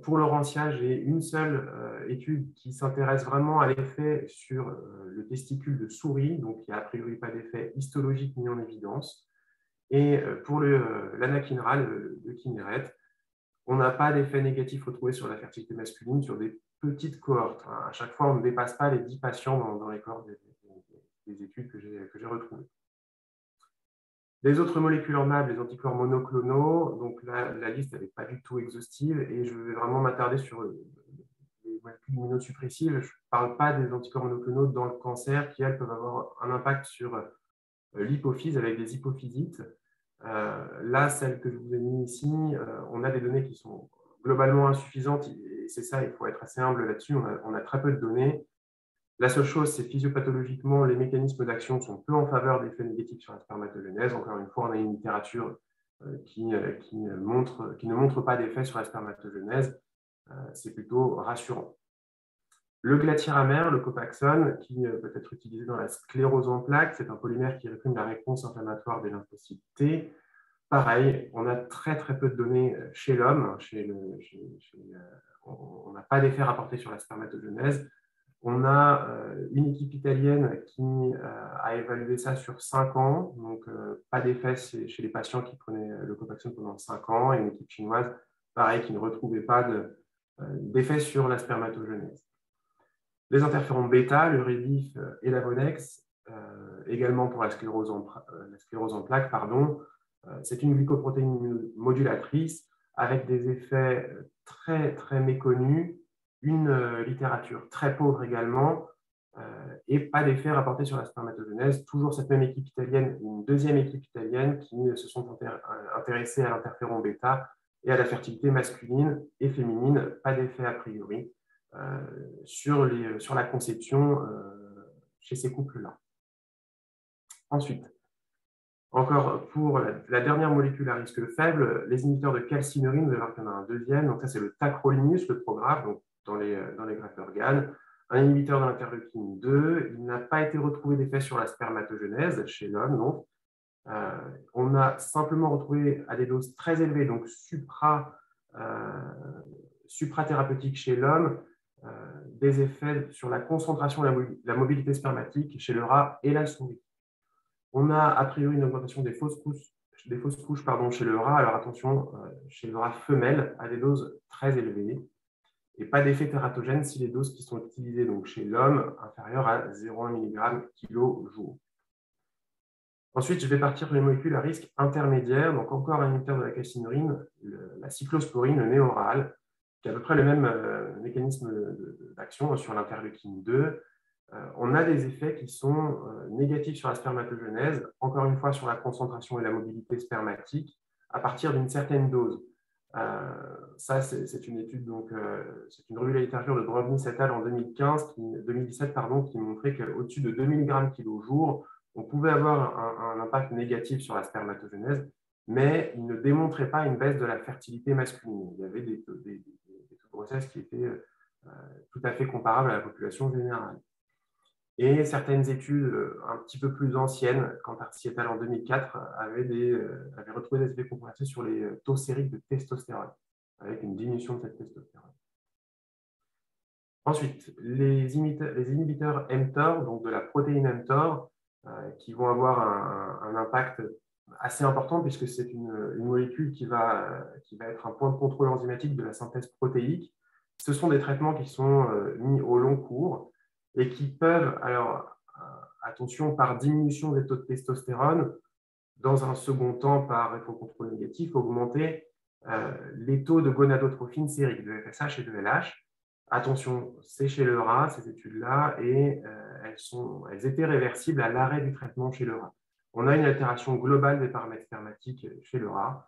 Pour l'Orencia, j'ai une seule étude qui s'intéresse vraiment à l'effet sur le testicule de souris, donc il n'y a a priori pas d'effet histologique ni en évidence. Et pour l'anakinra, le Kineret, on n'a pas d'effet négatif retrouvé sur la fertilité masculine sur des petites cohortes. À chaque fois, on ne dépasse pas les 10 patients dans les cohortes des études que j'ai retrouvées. Les autres molécules en MAB, les anticorps monoclonaux, donc là, la liste n'est pas du tout exhaustive et je vais vraiment m'attarder sur les molécules immunosuppressives. Je ne parle pas des anticorps monoclonaux dans le cancer qui, elles, peuvent avoir un impact sur l'hypophyse avec des hypophysites. Là, celle que je vous ai mis ici, on a des données qui sont globalement insuffisantes et c'est ça, il faut être assez humble là-dessus, on a très peu de données. La seule chose, c'est physiopathologiquement, les mécanismes d'action sont peu en faveur d'effets négatifs sur la spermatogenèse. Encore une fois, on a une littérature qui ne montre pas d'effet sur la spermatogenèse. C'est plutôt rassurant. Le glatiramère, le Copaxone, qui peut être utilisé dans la sclérose en plaques, c'est un polymère qui réprime la réponse inflammatoire des lymphocytes T. Pareil, on a très peu de données chez l'homme. On n'a pas d'effet rapporté sur la spermatogenèse. On a une équipe italienne qui a évalué ça sur 5 ans, donc pas d'effet chez les patients qui prenaient le Copaxone pendant 5 ans, et une équipe chinoise, pareil, qui ne retrouvait pas d'effet sur la spermatogenèse. Les interférons bêta, le Rebif et l'Avonex, également pour la sclérose en plaques, c'est une glycoprotéine modulatrice avec des effets très méconnus, une littérature très pauvre également, et pas d'effet rapporté sur la spermatogenèse. Toujours cette même équipe italienne, une deuxième équipe italienne qui se sont intéressées à l'interféron bêta et à la fertilité masculine et féminine, pas d'effet a priori sur la conception chez ces couples-là. Ensuite, encore pour la dernière molécule à risque faible, les inhibiteurs de calcinurine, vous allez voir qu'il y en a un deuxième, donc ça c'est le tacrolimus, le prographe, donc dans les greffes d'organes, un inhibiteur de l'interleukine 2, il n'a pas été retrouvé d'effet sur la spermatogenèse chez l'homme, donc on a simplement retrouvé à des doses très élevées, donc suprathérapeutiques chez l'homme, des effets sur la concentration de la mobilité spermatique chez le rat et la souris. On a priori une augmentation des fausses couches chez le rat. Alors attention, chez le rat femelle, à des doses très élevées, et pas d'effet tératogène si les doses qui sont utilisées donc chez l'homme inférieures à 0,1 mg kg jour. Ensuite, je vais partir sur les molécules à risque intermédiaire, donc encore un inhibiteur de la calcinurine, la cyclosporine, le Néoral, qui a à peu près le même mécanisme d'action sur l'interleukine 2. On a des effets qui sont négatifs sur la spermatogenèse, encore une fois sur la concentration et la mobilité spermatique, à partir d'une certaine dose. Ça, c'est une étude, c'est une revue de la littérature de Drobny et al. En 2017 qui montrait qu'au-dessus de 2 mg kg jour, on pouvait avoir un impact négatif sur la spermatogenèse, mais il ne démontrait pas une baisse de la fertilité masculine. Il y avait des taux de grossesse qui étaient tout à fait comparables à la population générale. Et certaines études un petit peu plus anciennes, quand Arcy et al. En 2004, avaient retrouvé des effets comparatifs sur les taux sériques de testostérone, avec une diminution de cette testostérone. Ensuite, les inhibiteurs mTOR, donc de la protéine mTOR, qui vont avoir un impact assez important, puisque c'est une molécule qui va être un point de contrôle enzymatique de la synthèse protéique. Ce sont des traitements qui sont mis au long cours, et qui peuvent, alors attention, par diminution des taux de testostérone, dans un second temps par rétrocontrôle négatif, augmenter les taux de gonadotrophine sérique, de FSH et de LH. Attention, c'est chez le rat, ces études-là, et elles étaient réversibles à l'arrêt du traitement chez le rat. On a une altération globale des paramètres spermatiques chez le rat.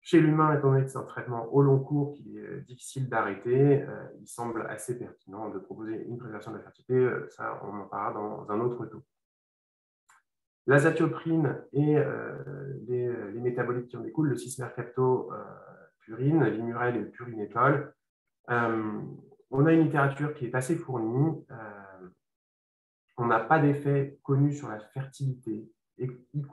Chez l'humain, étant donné que c'est un traitement au long cours qui est difficile d'arrêter, il semble assez pertinent de proposer une préservation de la fertilité. Ça, on en parlera dans un autre tour. L'azatioprine et les métabolites qui en découlent, le cis-mercaptopurine, l'imurel et le purinétol. On a une littérature qui est assez fournie. On n'a pas d'effet connu sur la fertilité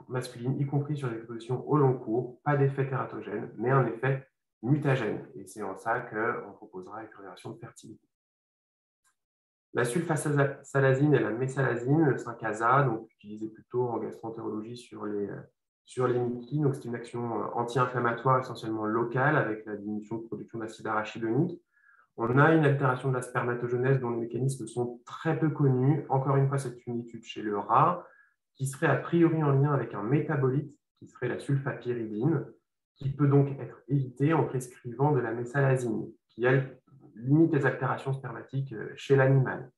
masculine, y compris sur l'exposition au long cours, pas d'effet tératogène, mais un effet mutagène. Et c'est en ça qu'on proposera une préservation de fertilité. La sulfasalazine et la mésalazine, le 5-ASA, donc utilisé plutôt en gastroentérologie sur les myquines, donc c'est une action anti-inflammatoire essentiellement locale avec la diminution de production d'acide arachidonique. On a une altération de la spermatogenèse dont les mécanismes sont très peu connus. Encore une fois, c'est une étude chez le rat, qui serait a priori en lien avec un métabolite, qui serait la sulfapyridine, qui peut donc être évité en prescrivant de la mésalazine, qui, elle, limite les altérations spermatiques chez l'animal.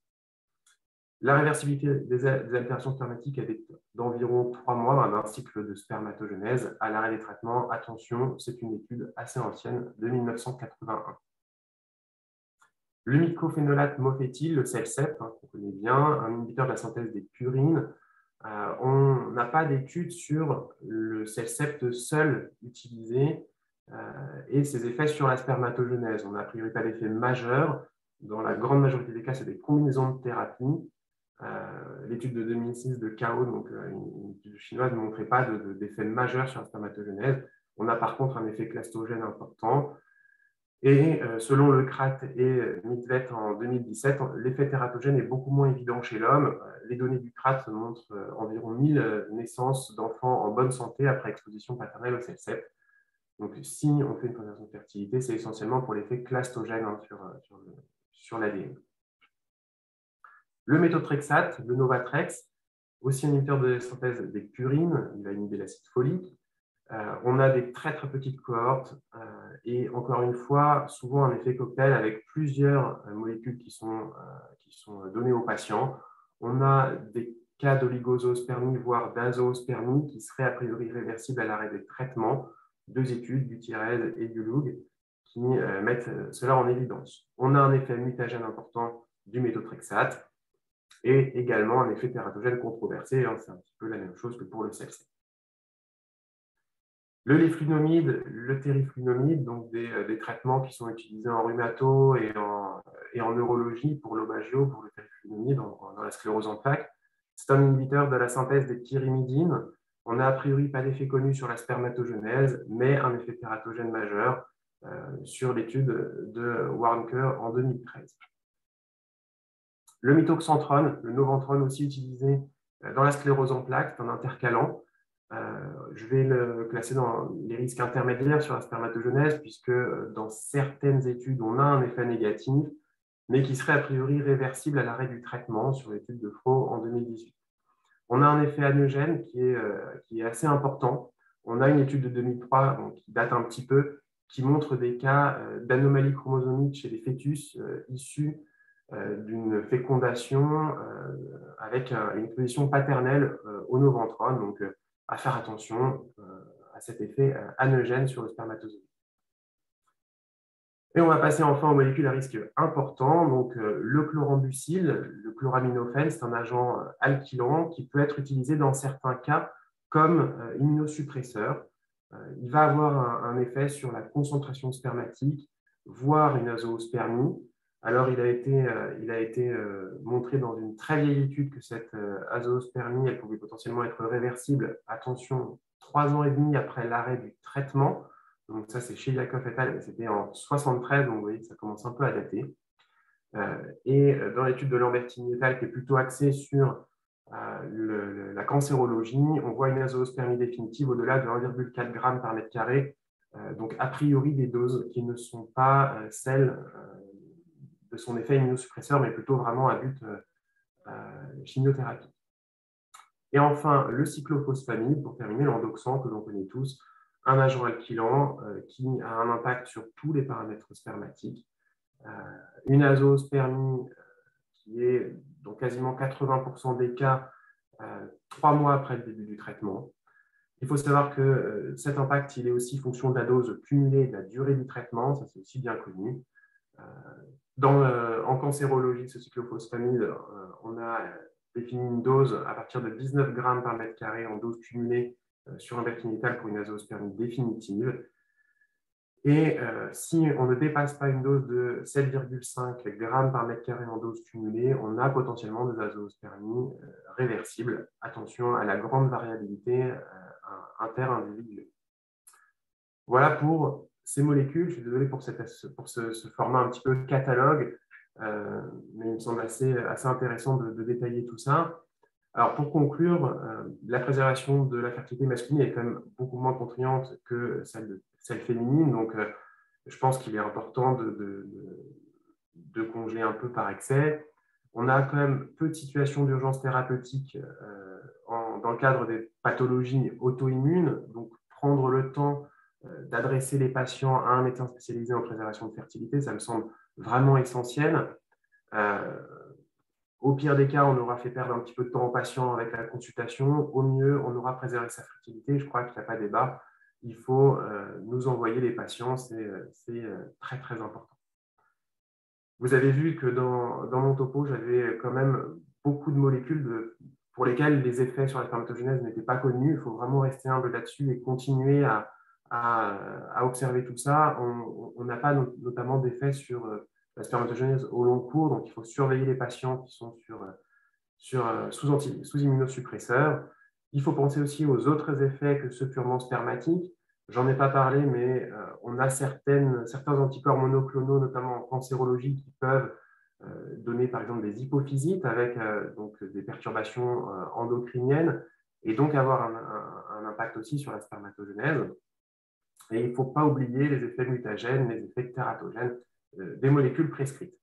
La réversibilité des altérations spermatiques est d'environ 3 mois d'un cycle de spermatogenèse à l'arrêt des traitements. Attention, c'est une étude assez ancienne de 1981. Le mycophénolate mofétyl, le CELCEP, qu'on connaît bien, un inhibiteur de la synthèse des purines. On n'a pas d'études sur le CELCEP seul utilisé et ses effets sur la spermatogenèse. On n'a a priori pas d'effet majeur. Dans la grande majorité des cas, c'est des combinaisons de thérapies. L'étude de 2006 de Kao, donc une étude chinoise, ne montrait pas d'effet majeur sur la spermatogenèse. On a par contre un effet clastogène important. Et selon Le Crat et Mitvet en 2017, l'effet tératogène est beaucoup moins évident chez l'homme. Les données du Crat montrent environ 1000 naissances d'enfants en bonne santé après exposition paternelle au CELCEP. Donc, si on fait une préservation de fertilité, c'est essentiellement pour l'effet clastogène sur l'ADN. Le méthotrexate, le Novatrex, aussi un inhibiteur de synthèse des purines, il va inhiber l'acide folique. On a des très très petites cohortes et encore une fois, souvent un effet cocktail avec plusieurs molécules qui sont données aux patients. On a des cas d'oligosospermie, voire d'azoospermie qui seraient a priori réversibles à l'arrêt des traitements. 2 études, Gutiérrez et Gulug, qui mettent cela en évidence. On a un effet mutagène important du méthotrexate et également un effet tératogène controversé. C'est un petit peu la même chose que pour le CELCEP. Le leflunomide, le terriflunomide, donc des traitements qui sont utilisés en rhumato et en neurologie pour l'obagio, pour le terriflunomide dans la sclérose en plaques. C'est un inhibiteur de la synthèse des pyrimidines. On n'a a priori pas d'effet connu sur la spermatogenèse, mais un effet tératogène majeur sur l'étude de Warnker en 2013. Le mitoxantrone, le Novantrone aussi utilisé Dans la sclérose en plaques, c'est un intercalant. Je vais le classer dans les risques intermédiaires sur la spermatogenèse, puisque dans certaines études, on a un effet négatif, mais qui serait a priori réversible à l'arrêt du traitement sur l'étude de Fro en 2018. On a un effet anogène qui est assez important. On a une étude de 2003, donc, qui date un petit peu, qui montre des cas d'anomalies chromosomiques chez les fœtus issus d'une fécondation avec une position paternelle au noventrone. Donc, à faire attention à cet effet anogène sur le spermatozoïde. Et on va passer enfin aux molécules à risque important. Donc, le chlorambucil, le chloraminophène, c'est un agent alkylant qui peut être utilisé dans certains cas comme immunosuppresseur. Il va avoir un effet sur la concentration spermatique, voire une azoospermie. Alors, il a été montré dans une très vieille étude que cette azoospermie, elle pouvait potentiellement être réversible. Attention, 3 ans et demi après l'arrêt du traitement. Donc ça, c'est chez Yakov et al. C'était en 73, donc vous voyez que ça commence un peu à dater. Et dans l'étude de Lambertini et al., qui est plutôt axée sur la cancérologie, on voit une azoospermie définitive au-delà de 1,4 g par mètre carré. Donc, a priori, des doses qui ne sont pas celles de son effet immunosuppresseur, mais plutôt vraiment à but chimiothérapie. Et enfin, le cyclophosphamide, pour terminer, l'endoxan, que l'on connaît tous, un agent alkylant qui a un impact sur tous les paramètres spermatiques. Une azoospermie qui est dans quasiment 80% des cas 3 mois après le début du traitement. Il faut savoir que cet impact, il est aussi fonction de la dose cumulée de la durée du traitement, ça c'est aussi bien connu. En cancérologie, ce cyclophosphamide, on a défini une dose à partir de 19 g par mètre carré en dose cumulée sur un vertinital pour une azoospermie définitive. Et si on ne dépasse pas une dose de 7,5 g par mètre carré en dose cumulée, on a potentiellement des azoospermies réversibles. Attention à la grande variabilité inter-individuelle. Voilà pour ces molécules. Je suis désolé pour ce format un petit peu catalogue, mais il me semble assez intéressant de détailler tout ça. Alors, pour conclure, la préservation de la fertilité masculine est quand même beaucoup moins contraignante que celle féminine. Donc, je pense qu'il est important de congeler un peu par excès. On a quand même peu de situations d'urgence thérapeutique dans le cadre des pathologies auto-immunes. Donc, prendre le temps d'adresser les patients à un médecin spécialisé en préservation de fertilité, ça me semble vraiment essentiel. Au pire des cas, on aura fait perdre un petit peu de temps aux patients avec la consultation. Au mieux, on aura préservé sa fertilité. Je crois qu'il n'y a pas débat. Il faut nous envoyer les patients. C'est très, très important. Vous avez vu que dans mon topo, j'avais quand même beaucoup de molécules pour lesquelles les effets sur la spermatogenèse n'étaient pas connus. Il faut vraiment rester humble là-dessus et continuer à observer tout ça. On n'a pas notamment d'effets sur la spermatogenèse au long cours, donc il faut surveiller les patients qui sont sous immunosuppresseurs. Il faut penser aussi aux autres effets que ceux purement spermatiques. J'en ai pas parlé, mais on a certains anticorps monoclonaux, notamment en cancérologie, qui peuvent donner par exemple des hypophysites avec donc des perturbations endocriniennes et donc avoir un impact aussi sur la spermatogenèse. Et il ne faut pas oublier les effets mutagènes, les effets tératogènes des molécules prescrites.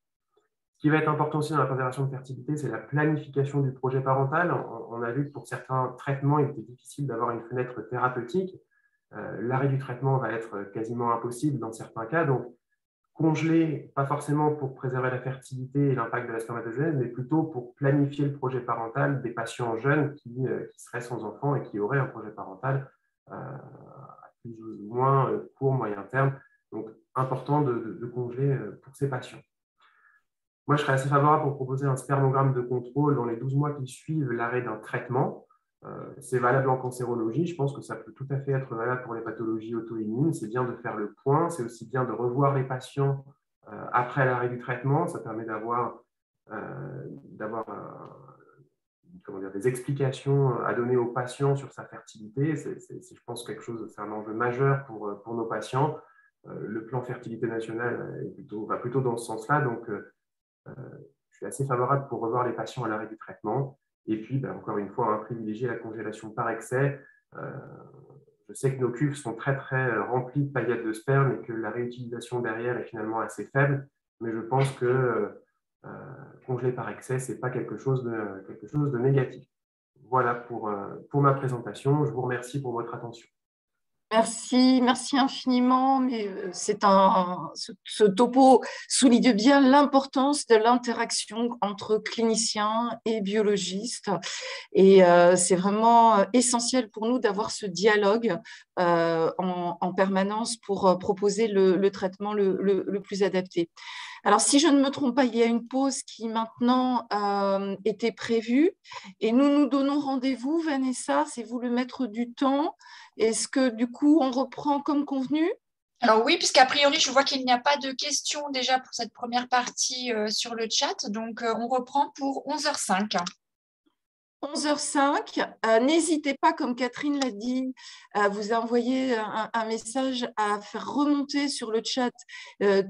Ce qui va être important aussi dans la préservation de fertilité, c'est la planification du projet parental. On a vu que pour certains traitements, il était difficile d'avoir une fenêtre thérapeutique. L'arrêt du traitement va être quasiment impossible dans certains cas. Donc, congeler, pas forcément pour préserver la fertilité et l'impact de la spermatogenèse, mais plutôt pour planifier le projet parental des patients jeunes qui seraient sans enfants et qui auraient un projet parental à plus ou moins court, moyen terme. Donc, important de congeler pour ces patients. Moi, je serais assez favorable pour proposer un spermogramme de contrôle dans les 12 mois qui suivent l'arrêt d'un traitement. C'est valable en cancérologie. Je pense que ça peut tout à fait être valable pour les pathologies auto-immunes. C'est bien de faire le point. C'est aussi bien de revoir les patients après l'arrêt du traitement. Ça permet d'avoir des explications à donner aux patients sur sa fertilité. C'est, je pense, c'est un enjeu majeur pour nos patients. Le plan fertilité nationale va plutôt dans ce sens-là. Donc, je suis assez favorable pour revoir les patients à l'arrêt du traitement. Et puis, encore une fois, privilégier la congélation par excès. Je sais que nos cuves sont très, très remplies de paillettes de sperme et que la réutilisation derrière est finalement assez faible. Mais je pense que congeler par excès, ce n'est pas quelque chose de négatif. Voilà pour ma présentation. Je vous remercie pour votre attention. Merci infiniment. Mais ce topo souligne bien l'importance de l'interaction entre cliniciens et biologistes. Et c'est vraiment essentiel pour nous d'avoir ce dialogue en permanence pour proposer le traitement le plus adapté. Alors, si je ne me trompe pas, il y a une pause qui maintenant était prévue et nous nous donnons rendez-vous. Vanessa, c'est vous le maître du temps. Est-ce que du coup, on reprend comme convenu? Alors oui, puisqu'a priori, je vois qu'il n'y a pas de questions déjà pour cette première partie sur le chat. Donc, on reprend pour 11h05. 11h05, n'hésitez pas, comme Catherine l'a dit, à vous envoyer un message, à faire remonter sur le chat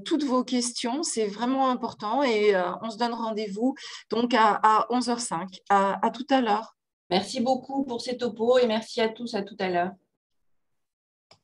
toutes vos questions. C'est vraiment important et on se donne rendez-vous donc à 11h05. À tout à l'heure. Merci beaucoup pour ces topos et merci à tous. À tout à l'heure.